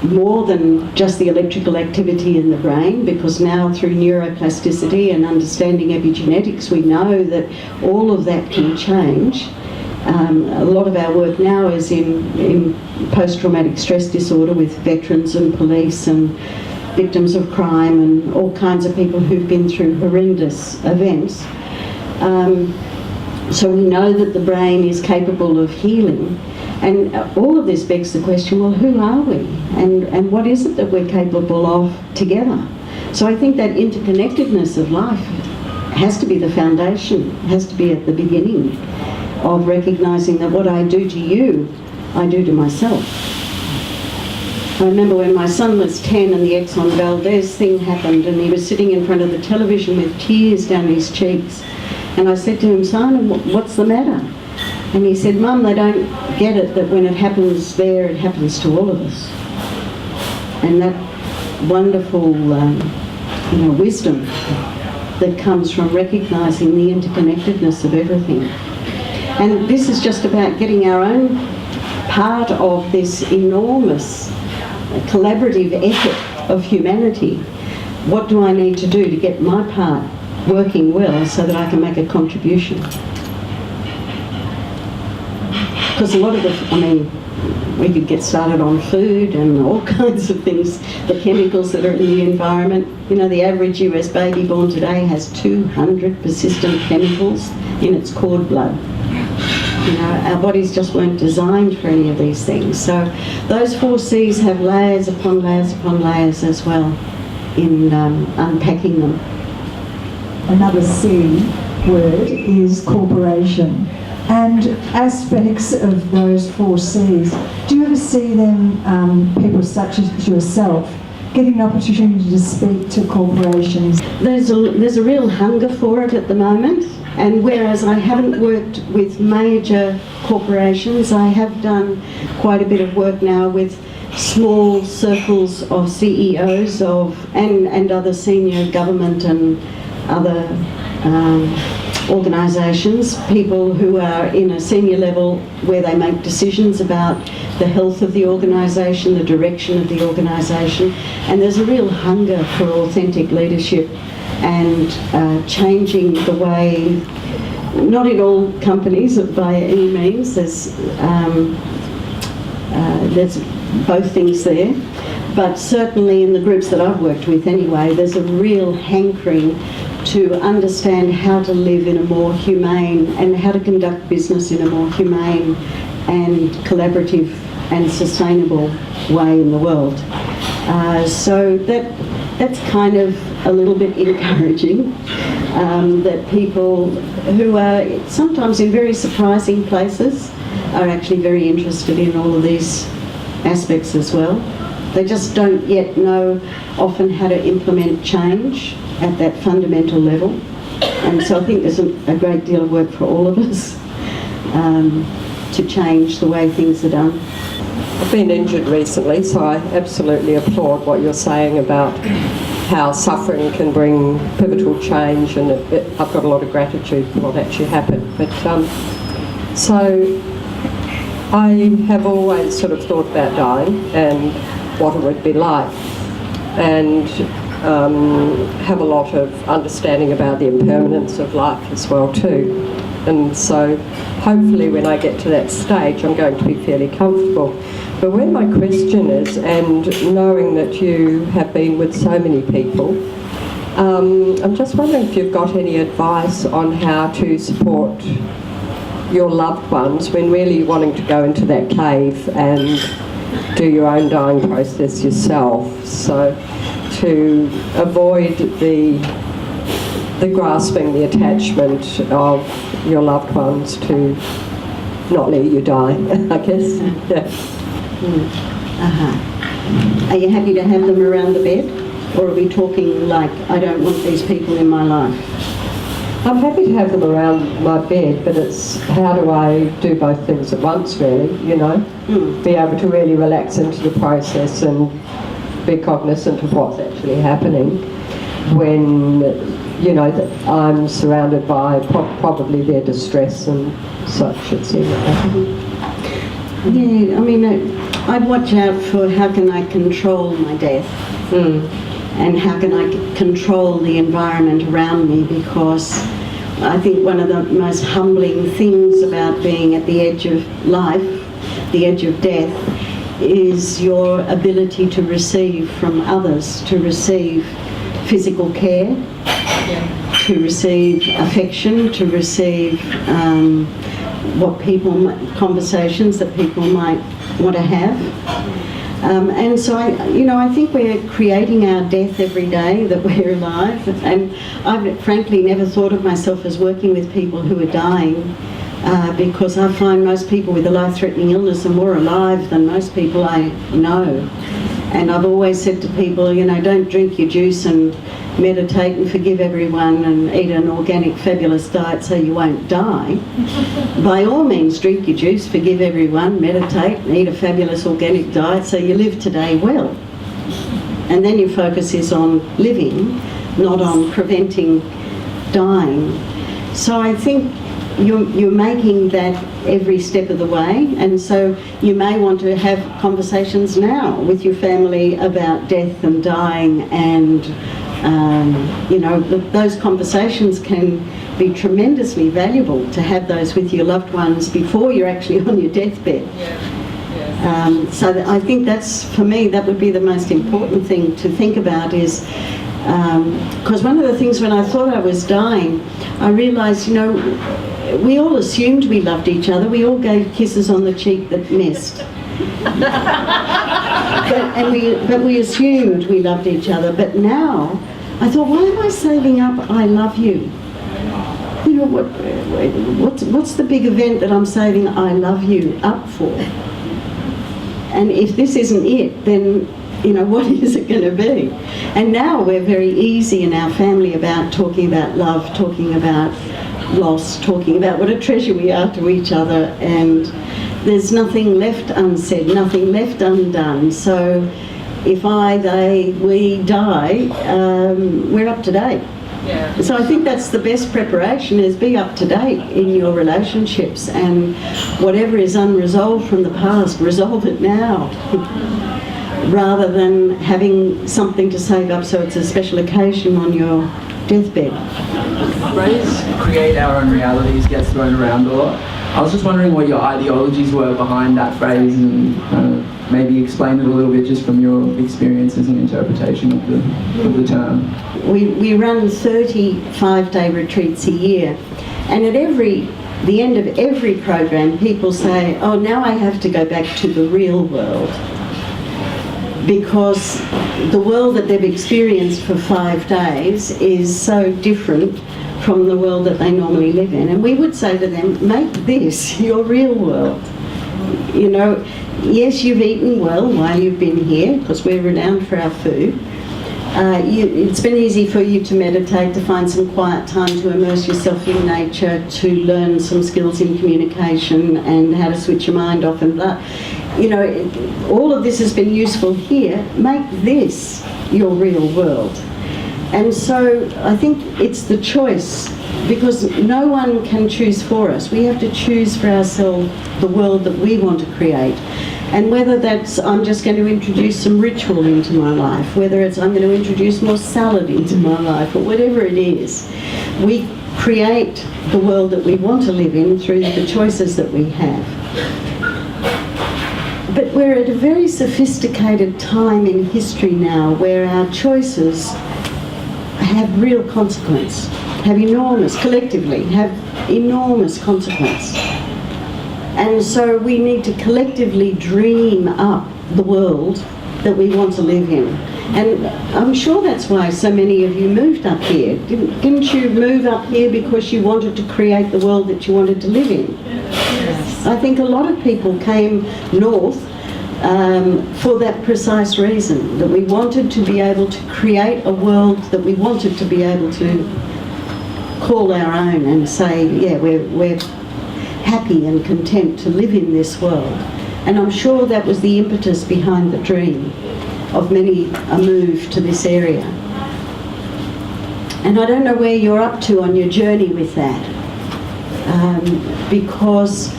more than just the electrical activity in the brain, because now through neuroplasticity and understanding epigenetics we know that all of that can change. A lot of our work now is in post-traumatic stress disorder with veterans and police and victims of crime and all kinds of people who've been through horrendous events. So we know that the brain is capable of healing, And all of this begs the question, well, who are we? And what is it that we're capable of together? So I think that interconnectedness of life has to be the foundation, has to be at the beginning of recognising that what I do to you, I do to myself. I remember when my son was 10 and the Exxon Valdez thing happened, and he was sitting in front of the television with tears down his cheeks. And I said to him, "Son, what's the matter?" And he said, "Mum, they don't get it that when it happens there, it happens to all of us." And that wonderful wisdom that comes from recognising the interconnectedness of everything. And this is just about getting our own part of this enormous collaborative effort of humanity. What do I need to do to get my part working well so that I can make a contribution? Because a lot of we could get started on food and all kinds of things, the chemicals that are in the environment. You know, the average US baby born today has 200 persistent chemicals in its cord blood. You know, our bodies just weren't designed for any of these things. So those 4 C's have layers upon layers upon layers as well in unpacking them. Another C word is corporation. And aspects of those 4 C's, do you ever see them, people such as yourself, getting an opportunity to speak to corporations? There's a real hunger for it at the moment, and whereas I haven't worked with major corporations, I have done quite a bit of work now with small circles of CEOs and other senior government and other organisations, people who are in a senior level where they make decisions about the health of the organisation, the direction of the organisation, and there's a real hunger for authentic leadership and changing the way, not in all companies by any means, there's both things there, but certainly in the groups that I've worked with anyway, there's a real hankering to understand how to live in a more humane and how to conduct business in a more humane and collaborative and sustainable way in the world. So that's kind of a little bit encouraging, that people who are sometimes in very surprising places are actually very interested in all of these aspects as well. They just don't yet know often how to implement change at that fundamental level. And so I think there's a great deal of work for all of us to change the way things are done. I've been injured recently, so I absolutely applaud what you're saying about how suffering can bring pivotal change, and I've got a lot of gratitude for what actually happened. But so I have always sort of thought about dying and what it would be like, and have a lot of understanding about the impermanence of life as well too. And so hopefully when I get to that stage I'm going to be fairly comfortable. But where my question is, and knowing that you have been with so many people, I'm just wondering if you've got any advice on how to support your loved ones when really wanting to go into that cave and do your own dying process yourself, so to avoid the grasping, the attachment of your loved ones to not let you die, I guess. Yeah. Are you happy to have them around the bed, or are we talking like, I don't want these people in my life? I'm happy to have them around my bed, but it's how do I do both things at once, really, you know? Be able to really relax into the process and be cognizant of what's actually happening when, you know, that I'm surrounded by probably their distress and such, etc. Yeah, I mean, I'd watch out for how can I control my death, and how can I control the environment around me, because I think one of the most humbling things about being at the edge of life, the edge of death, is your ability to receive from others, to receive physical care, to receive affection, to receive conversations that people might want to have. And so I think we're creating our death every day that we're alive. And I've frankly never thought of myself as working with people who are dying, because I find most people with a life-threatening illness are more alive than most people I know. And I've always said to people, don't drink your juice and meditate and forgive everyone and eat an organic fabulous diet so you won't die. By all means, drink your juice, forgive everyone, meditate and eat a fabulous organic diet so you live today well. And then your focus is on living, not on preventing dying. So I think you're making that every step of the way, and so you may want to have conversations now with your family about death and dying, and those conversations can be tremendously valuable to have those with your loved ones before you're actually on your deathbed. So I think that's, for me, that would be the most important thing to think about, is because one of the things when I thought I was dying, I realised, we all assumed we loved each other. We all gave kisses on the cheek that missed. but we assumed we loved each other. But now, I thought, why am I saving up I love you? What's the big event that I'm saving I love you up for? And if this isn't it, then what is it going to be? And now we're very easy in our family about talking about love, talking about loss, talking about what a treasure we are to each other, and there's nothing left unsaid, nothing left undone. So if we die, we're up to date. Yeah. So I think that's the best preparation, is be up to date in your relationships, and whatever is unresolved from the past, resolve it now. Rather than having something to save up so it's a special occasion on your deathbed. The phrase "create our own realities" gets thrown around a lot. I was just wondering what your ideologies were behind that phrase, and maybe explain it a little bit just from your experiences and interpretation of the term. We run 35-day retreats a year, and at the end of every program, people say, "Oh, now I have to go back to the real world," because the world that they've experienced for 5 days is so different from the world that they normally live in. And we would say to them, make this your real world. Yes, you've eaten well while you've been here, because we're renowned for our food. It's been easy for you to meditate, to find some quiet time, to immerse yourself in nature, to learn some skills in communication and how to switch your mind off and blah. All of this has been useful here. Make this your real world. And so I think it's the choice, because no one can choose for us. We have to choose for ourselves the world that we want to create. And whether that's I'm just going to introduce some ritual into my life, whether it's I'm going to introduce more salad into my life, or whatever it is, we create the world that we want to live in through the choices that we have. But we're at a very sophisticated time in history now where our choices have real consequence, collectively have enormous consequence. And so we need to collectively dream up the world that we want to live in. And I'm sure that's why so many of you moved up here. Didn't you move up here because you wanted to create the world that you wanted to live in? Yes. I think a lot of people came north for that precise reason, that we wanted to be able to create a world that we wanted to be able to call our own and say, yeah, we're happy and content to live in this world. And I'm sure that was the impetus behind the dream of many a move to this area. And I don't know where you're up to on your journey with that, because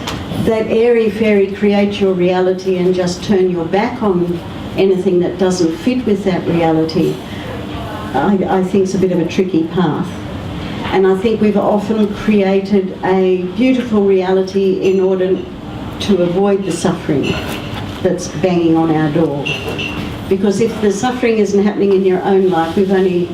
that airy-fairy create your reality and just turn your back on anything that doesn't fit with that reality, I think is a bit of a tricky path. And I think we've often created a beautiful reality in order to avoid the suffering that's banging on our door. Because if the suffering isn't happening in your own life, we've only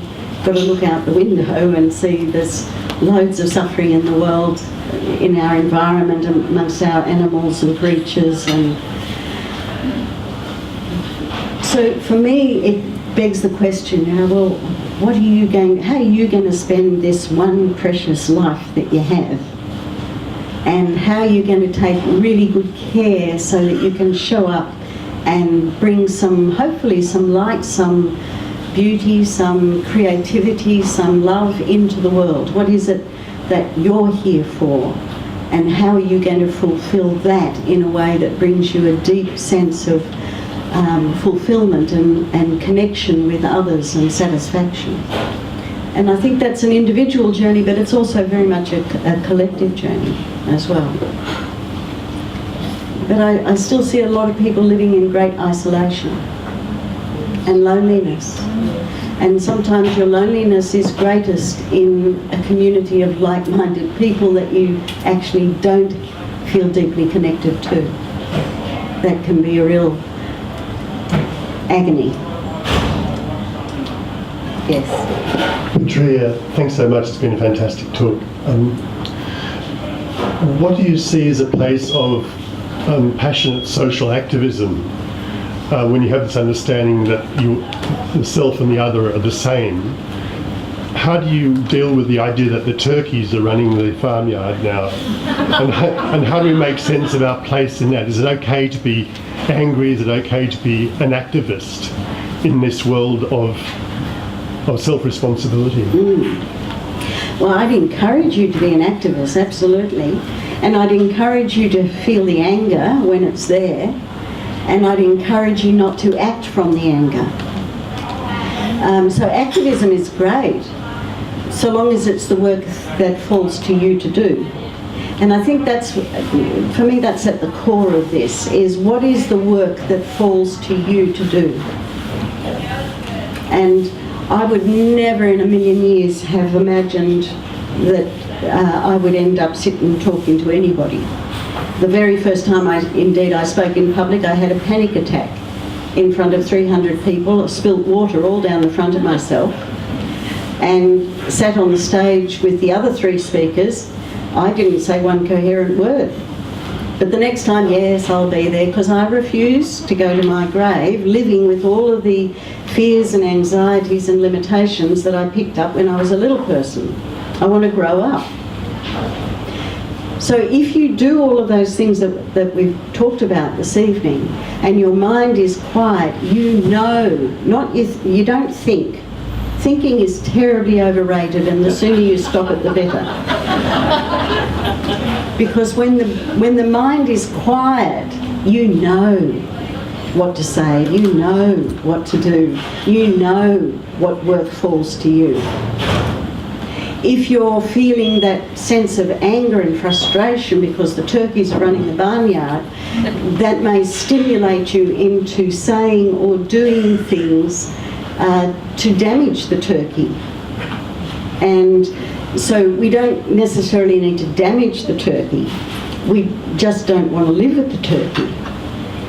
got to look out the window and see there's loads of suffering in the world in our environment, amongst our animals and creatures. And so for me, it begs the question, well, how are you going to spend this one precious life that you have? And how are you going to take really good care so that you can show up and bring hopefully some light, some beauty, some creativity, some love into the world? What is it that you're here for? And how are you going to fulfill that in a way that brings you a deep sense of fulfillment and connection with others and satisfaction? And I think that's an individual journey, but it's also very much a collective journey as well. But I still see a lot of people living in great isolation and loneliness. And sometimes your loneliness is greatest in a community of like-minded people that you actually don't feel deeply connected to. That can be a real agony. Yes. Petrea, thanks so much. It's been a fantastic talk. What do you see as a place of passionate social activism when you have this understanding that the self and the other are the same? How do you deal with the idea that the turkeys are running the farmyard now? And how do we make sense of our place in that? Is it okay to be angry? Is it okay to be an activist in this world of self-responsibility? Well, I'd encourage you to be an activist, absolutely. And I'd encourage you to feel the anger when it's there. And I'd encourage you not to act from the anger. So activism is great, so long as it's the work that falls to you to do. And I think that's, for me, that's at the core of this, is what is the work that falls to you to do? And I would never in a million years have imagined that I would end up sitting talking to anybody. The very first time I spoke in public, I had a panic attack in front of 300 people, spilt water all down the front of myself, and sat on the stage with the other 3 speakers. I didn't say one coherent word. But the next time, yes, I'll be there, because I refuse to go to my grave living with all of the fears and anxieties and limitations that I picked up when I was a little person. I want to grow up. So if you do all of those things that we've talked about this evening, and your mind is quiet, you know, you don't think. Thinking is terribly overrated, and the sooner you stop it, the better. Because when the mind is quiet, you know what to say, you know what to do, you know what work falls to you. If you're feeling that sense of anger and frustration because the turkeys are running the barnyard, that may stimulate you into saying or doing things to damage the turkey. And so we don't necessarily need to damage the turkey. We just don't want to live with the turkey.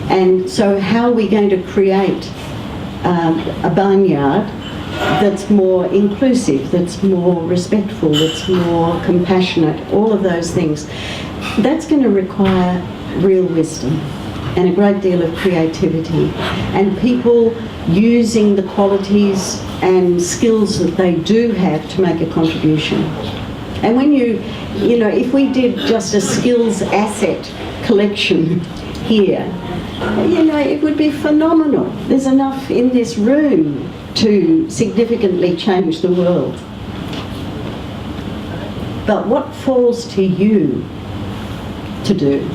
And so how are we going to create a barnyard that's more inclusive, that's more respectful, that's more compassionate, all of those things? That's going to require real wisdom and a great deal of creativity, and people using the qualities and skills that they do have to make a contribution. And when you know, if we did just a skills asset collection here, you know, it would be phenomenal. There's enough in this room to significantly change the world. But what falls to you to do?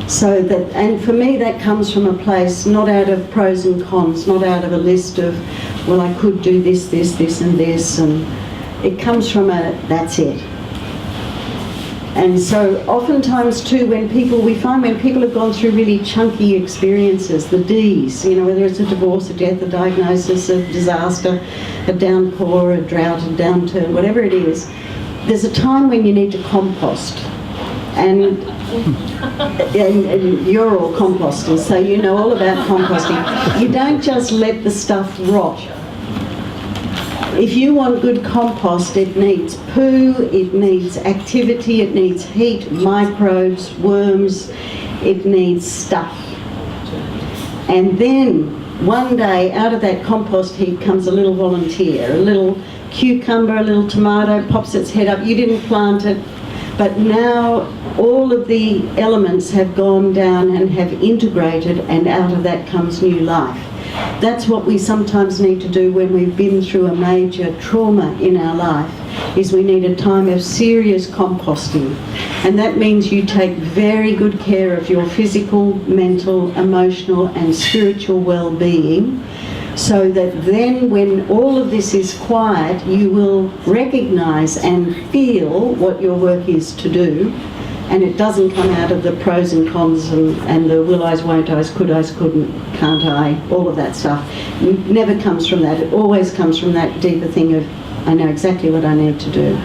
So that, and for me that comes from a place not out of pros and cons, not out of a list of, well, I could do this, this, this and this, and it comes from a, that's it. And so oftentimes too, we find when people have gone through really chunky experiences, the Ds, you know, whether it's a divorce, a death, a diagnosis, a disaster, a downpour, a drought, a downturn, whatever it is, there's a time when you need to compost. And you're all composters, so you know all about composting. You don't just let the stuff rot. If you want good compost, it needs poo, it needs activity, it needs heat, microbes, worms, it needs stuff. And then one day out of that compost heap comes a little volunteer, a little cucumber, a little tomato, pops its head up. You didn't plant it, but now all of the elements have gone down and have integrated, and out of that comes new life. That's what we sometimes need to do when we've been through a major trauma in our life, is we need a time of serious composting. And that means you take very good care of your physical, mental, emotional and spiritual well-being, so that then when all of this is quiet, you will recognise and feel what your work is to do, and it doesn't come out of the pros and cons and the will I's, won't I's, could I's, couldn't, can't I, all of that stuff. It never comes from that. It always comes from that deeper thing of, I know exactly what I need to do.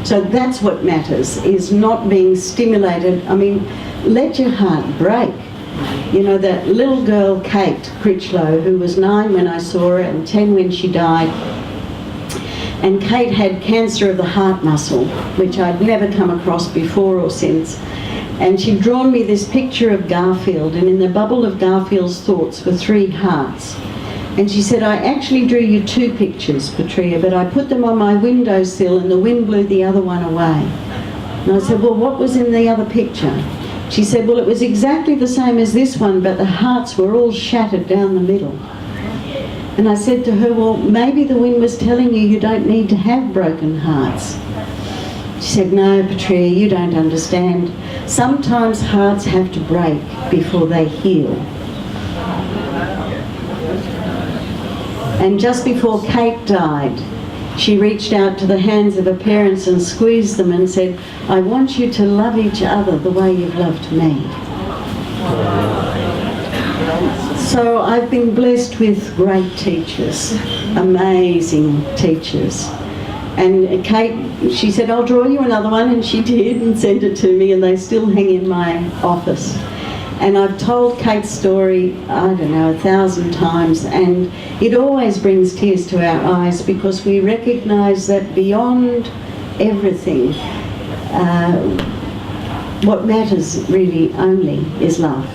So that's what matters, is not being stimulated. I mean, let your heart break. You know, that little girl, Kate Critchlow, who was 9 when I saw her and 10 when she died. And Kate had cancer of the heart muscle, which I'd never come across before or since. And she'd drawn me this picture of Garfield, and in the bubble of Garfield's thoughts were 3 hearts. And she said, I actually drew you 2 pictures, Petrea, but I put them on my windowsill and the wind blew the other one away. And I said, well, what was in the other picture? She said, well, it was exactly the same as this one, but the hearts were all shattered down the middle. And I said to her, well, maybe the wind was telling you don't need to have broken hearts. She said, no, Petrea, you don't understand. Sometimes hearts have to break before they heal. And just before Kate died, she reached out to the hands of her parents and squeezed them and said, I want you to love each other the way you've loved me. So I've been blessed with great teachers, amazing teachers. And Kate, she said, I'll draw you another one, and she did and sent it to me, and they still hang in my office. And I've told Kate's story, I don't know, 1,000 times, and it always brings tears to our eyes, because we recognise that beyond everything, what matters really only is love.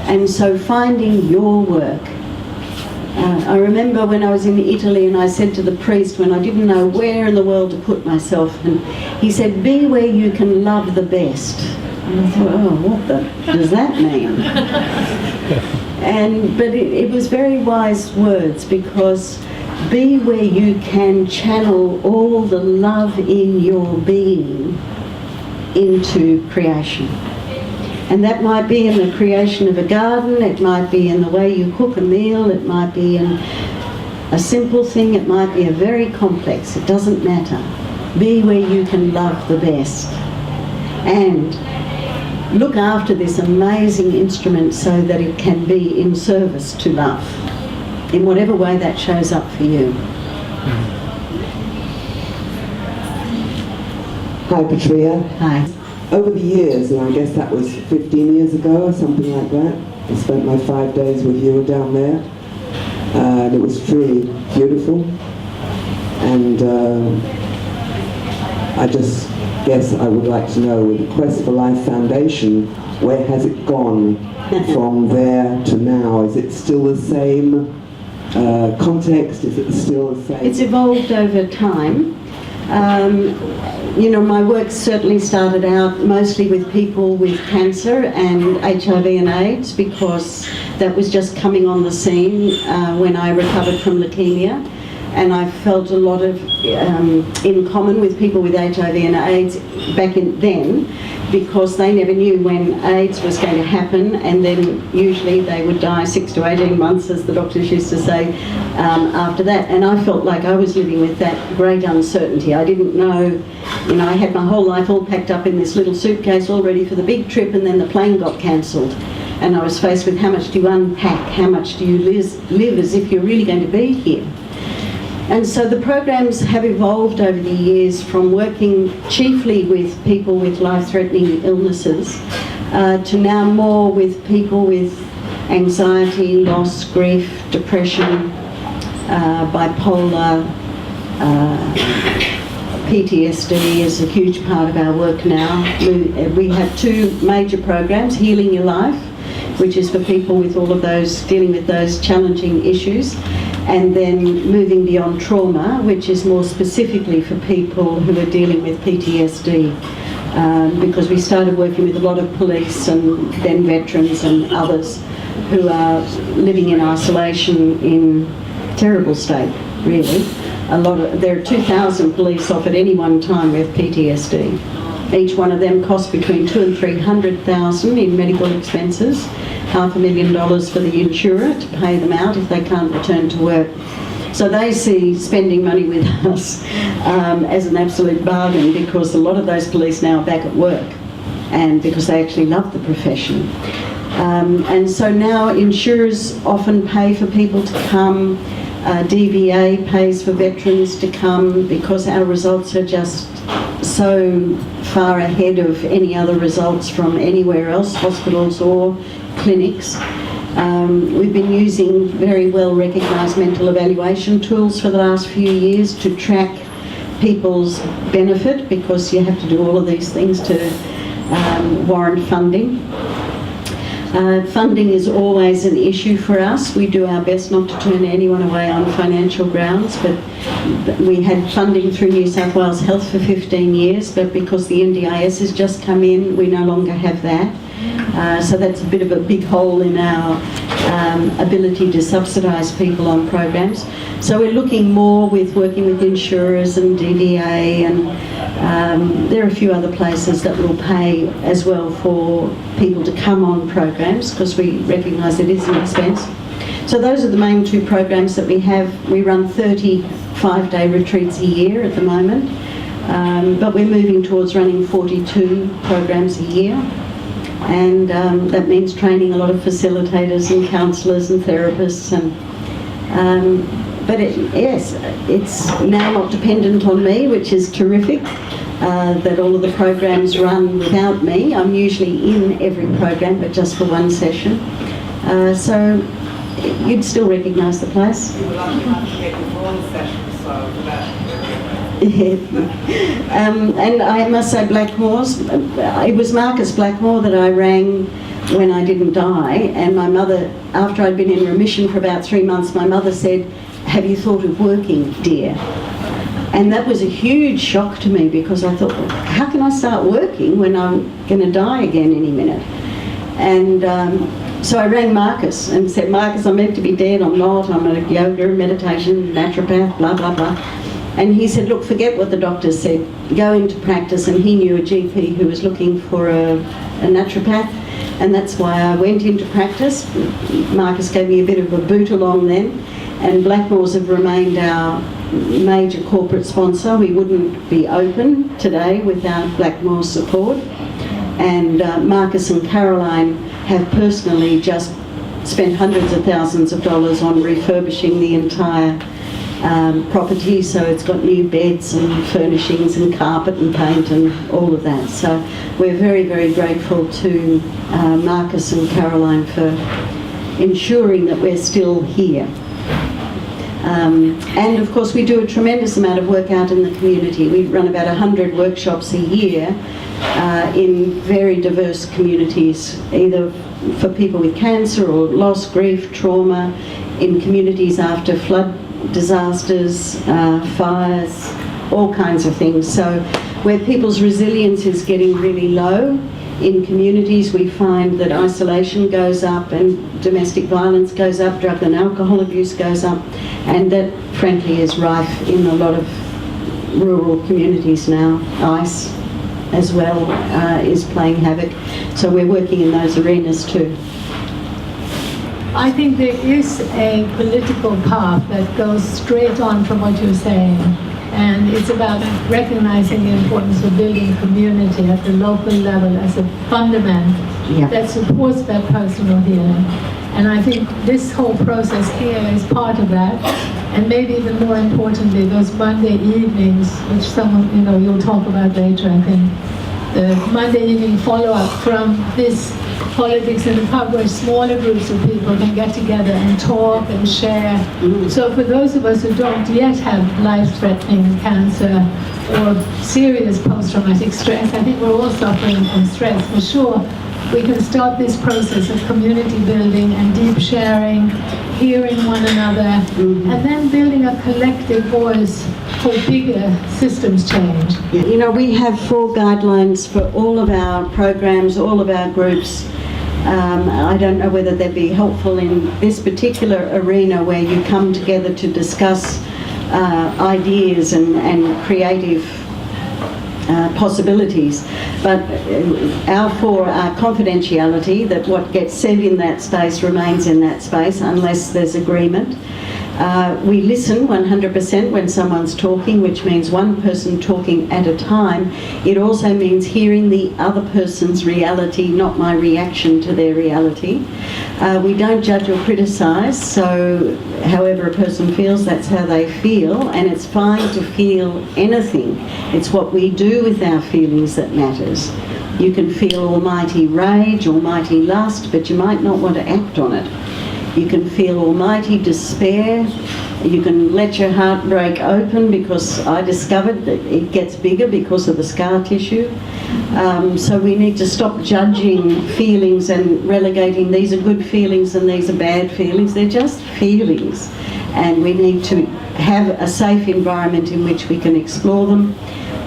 And so finding your work. I remember when I was in Italy and I said to the priest, when I didn't know where in the world to put myself, and he said, be where you can love the best. And I thought, oh, what does that mean? But it was very wise words, because be where you can channel all the love in your being into creation. And that might be in the creation of a garden, it might be in the way you cook a meal, it might be in a simple thing, it might be a very complex, it doesn't matter. Be where you can love the best. And look after this amazing instrument so that it can be in service to love, in whatever way that shows up for you. Hi, Petrea. Hi. Over the years, and I guess that was 15 years ago or something like that, I spent my 5 days with you down there, and it was truly beautiful. And I just guess I would like to know, with the Quest for Life Foundation, where has it gone from there to now? Is it still the same context? Is it still the same? It's evolved over time. You know, my work certainly started out mostly with people with cancer and HIV and AIDS, because that was just coming on the scene when I recovered from leukemia, and I felt a lot of in common with people with HIV and AIDS back then, because they never knew when AIDS was going to happen, and then usually they would die 6 to 18 months, as the doctors used to say, after that. And I felt like I was living with that great uncertainty. I didn't know, you know, I had my whole life all packed up in this little suitcase all ready for the big trip, and then the plane got cancelled. And I was faced with, how much do you unpack? How much do you live as if you're really going to be here? And so the programs have evolved over the years from working chiefly with people with life-threatening illnesses to now more with people with anxiety, loss, grief, depression, bipolar, PTSD is a huge part of our work now. We have 2 major programs, Healing Your Life, which is for people with all of those, dealing with those challenging issues, and then Moving Beyond Trauma, which is more specifically for people who are dealing with PTSD. Because we started working with a lot of police and then veterans and others who are living in isolation in terrible state, really. There are 2,000 police off at any one time with PTSD. Each one of them costs between $200,000 and $300,000 in medical expenses, $500,000 for the insurer to pay them out if they can't return to work. So they see spending money with us as an absolute bargain, because a lot of those police now are back at work, and because they actually love the profession. And so now insurers often pay for people to come. DVA pays for veterans to come, because our results are just so far ahead of any other results from anywhere else, hospitals or clinics. We've been using very well recognised mental evaluation tools for the last few years to track people's benefit, because you have to do all of these things to warrant funding. Funding is always an issue for us. We do our best not to turn anyone away on financial grounds, but we had funding through New South Wales Health for 15 years, but because the NDIS has just come in, we no longer have that. So that's a bit of a big hole in our ability to subsidise people on programs. So we're looking more with working with insurers and DVA, and there are a few other places that will pay as well for people to come on programs, because we recognise it is an expense. So those are the main 2 programs that we have. We run 30 5-day retreats a year at the moment, but we're moving towards running 42 programs a year. And that means training a lot of facilitators and counsellors and therapists. But yes, it's now not dependent on me, which is terrific, that all of the programs run without me. I'm usually in every program, but just for one session. So you'd still recognise the place. And I must say, Blackmore's, it was Marcus Blackmore that I rang when I didn't die, and my mother, after I'd been in remission for about 3 months, my mother said, "Have you thought of working, dear?" And that was a huge shock to me, because I thought, well, how can I start working when I'm going to die again any minute? And so I rang Marcus and said, "Marcus, I'm meant to be dead, I'm not, I'm a yoga, meditation, naturopath, blah, blah, blah." And he said, "Look, forget what the doctors said, go into practice." And he knew a GP who was looking for a naturopath, and that's why I went into practice. Marcus gave me a bit of a boot along then, and Blackmore's have remained our major corporate sponsor. We wouldn't be open today without Blackmore's support. And Marcus and Caroline have personally just spent hundreds of thousands of dollars on refurbishing the entire property, so it's got new beds and furnishings and carpet and paint and all of that. So we're very, very grateful to Marcus and Caroline for ensuring that we're still here. And of course we do a tremendous amount of work out in the community. We run about 100 workshops a year in very diverse communities, either for people with cancer or loss, grief, trauma, in communities after flood disasters, fires, all kinds of things. So where people's resilience is getting really low, in communities we find that isolation goes up and domestic violence goes up, drug and alcohol abuse goes up, and that frankly is rife in a lot of rural communities now. ICE as well is playing havoc. So we're working in those arenas too. I think there is a political path that goes straight on from what you're saying, and it's about recognizing the importance of building community at the local level as a fundament that supports that personal healing. And I think this whole process here is part of that, and maybe even more importantly, those Monday evenings, which someone, you'll talk about later, I think, the Monday evening follow-up from this politics in the pub, where smaller groups of people can get together and talk and share. So for those of us who don't yet have life-threatening cancer or serious post-traumatic stress, I think we're all suffering from stress for sure. We can start this process of community building and deep sharing, hearing one another, and then building a collective voice for bigger systems change. You know, we have 4 guidelines for all of our programs, all of our groups. I don't know whether they'd be helpful in this particular arena where you come together to discuss ideas and creative possibilities, but our 4 are confidentiality, that what gets said in that space remains in that space unless there's agreement. We listen 100% when someone's talking, which means one person talking at a time. It also means hearing the other person's reality, not my reaction to their reality. We don't judge or criticise, so however a person feels, that's how they feel, and it's fine to feel anything. It's what we do with our feelings that matters. You can feel almighty rage, almighty lust, but you might not want to act on it. You can feel almighty despair. You can let your heart break open, because I discovered that it gets bigger because of the scar tissue. So we need to stop judging feelings and relegating these are good feelings and these are bad feelings. They're just feelings. And we need to have a safe environment in which we can explore them.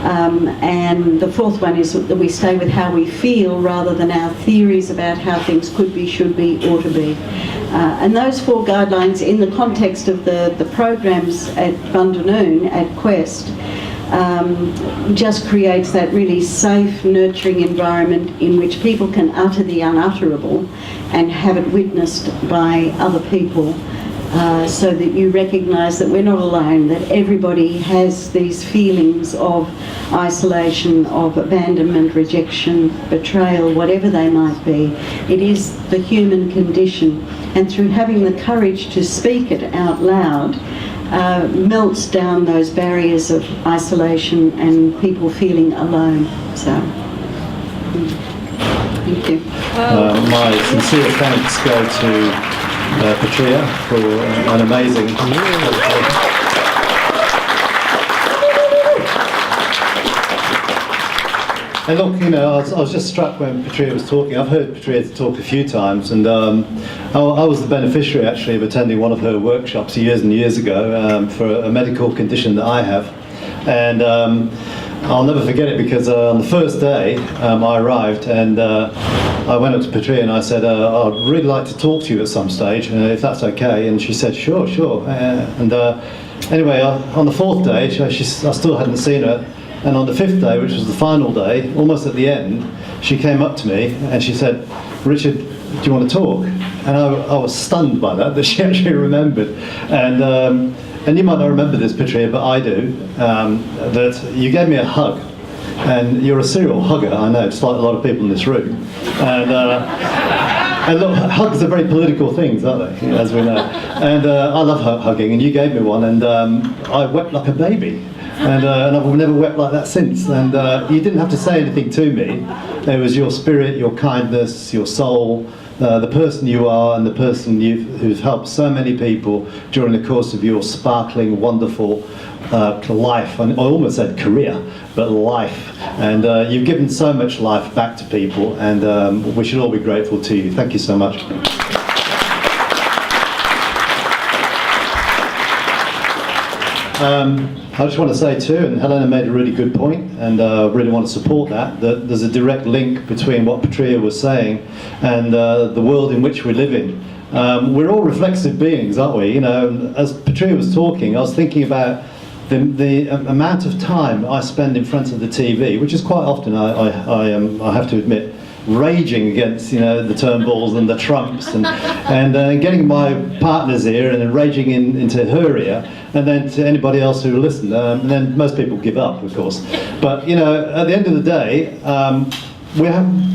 And the 4th one is that we stay with how we feel rather than our theories about how things could be, should be, ought to be. And those 4 guidelines, in the context of the programs at Bundanon, at Quest, just creates that really safe, nurturing environment in which people can utter the unutterable and have it witnessed by other people. So that you recognise that we're not alone, that everybody has these feelings of isolation, of abandonment, rejection, betrayal, whatever they might be. It is the human condition, and through having the courage to speak it out loud, melts down those barriers of isolation and people feeling alone. So, thank you. My sincere thanks go to Petrea for an amazing and look, you know, I was just struck when Petrea was talking. I've heard Petrea talk a few times, and I was the beneficiary actually of attending one of her workshops years and years ago for a medical condition that I have, and I'll never forget it, because on the first day I arrived, and I went up to Petrea and I said, I'd really like to talk to you at some stage, if that's okay. And she said, sure. Anyway, on the 4th day, I still hadn't seen her. And on the 5th day, which was the final day, almost at the end, she came up to me and she said, Richard, do you want to talk? And I was stunned by that she actually remembered. And you might not remember this, Petrea, but I do, that you gave me a hug. And you're a serial hugger, I know, just like a lot of people in this room. And look, hugs are very political things, aren't they, as we know. And I love hugging, and you gave me one, and I wept like a baby. And I've never wept like that since. And you didn't have to say anything to me. It was your spirit, your kindness, your soul, the person you are, and the person who's helped so many people during the course of your sparkling, wonderful life. I almost said career, but life. And you've given so much life back to people, and we should all be grateful to you. Thank you so much. I just want to say too, and Helena made a really good point, and really want to support that there's a direct link between what Petrea was saying and the world in which we live in. We're all reflexive beings, aren't we? You know, as Petrea was talking, I was thinking about the amount of time I spend in front of the TV, which is quite often, I have to admit, raging against, you know, the Turnbulls and the Trumps, and getting my partner's ear and then raging into her ear, and then to anybody else who will listen. And then most people give up, of course. But, you know, at the end of the day,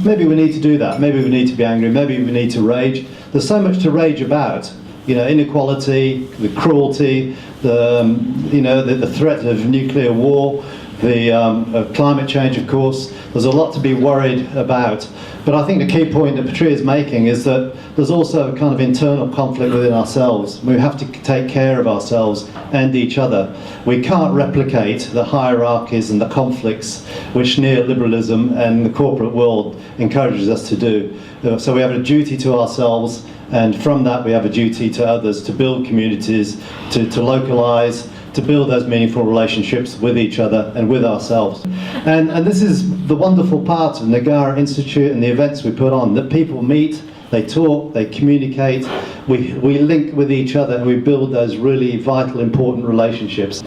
maybe we need to do that. Maybe we need to be angry. Maybe we need to rage. There's so much to rage about. You know, inequality, the cruelty, the threat of nuclear war, the climate change, of course. There's a lot to be worried about. But I think the key point that Petrea is making is that there's also a kind of internal conflict within ourselves. We have to take care of ourselves and each other. We can't replicate the hierarchies and the conflicts which neoliberalism and the corporate world encourages us to do. So we have a duty to ourselves, and from that we have a duty to others to build communities, to localise, to build those meaningful relationships with each other and with ourselves. And this is the wonderful part of Nagara Institute and the events we put on, that people meet, they talk, they communicate, we link with each other, and we build those really vital, important relationships.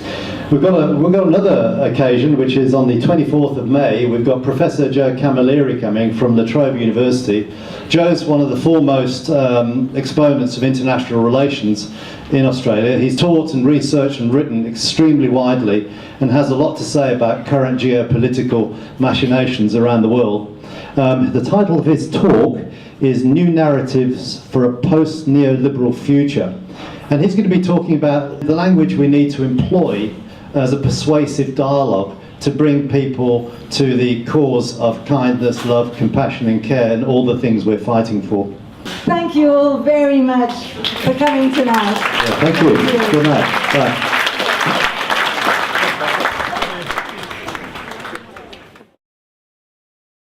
We've got another occasion, which is on the 24th of May. We've got Professor Joe Camilleri coming from La Trobe University. Joe's one of the foremost exponents of international relations in Australia. He's taught and researched and written extremely widely and has a lot to say about current geopolitical machinations around the world. The title of his talk is New Narratives for a Post-Neoliberal Future. And he's going to be talking about the language we need to employ as a persuasive dialogue to bring people to the cause of kindness, love, compassion and care, and all the things we're fighting for. Thank you all very much for coming tonight. Yeah, thank you. Good night. Bye.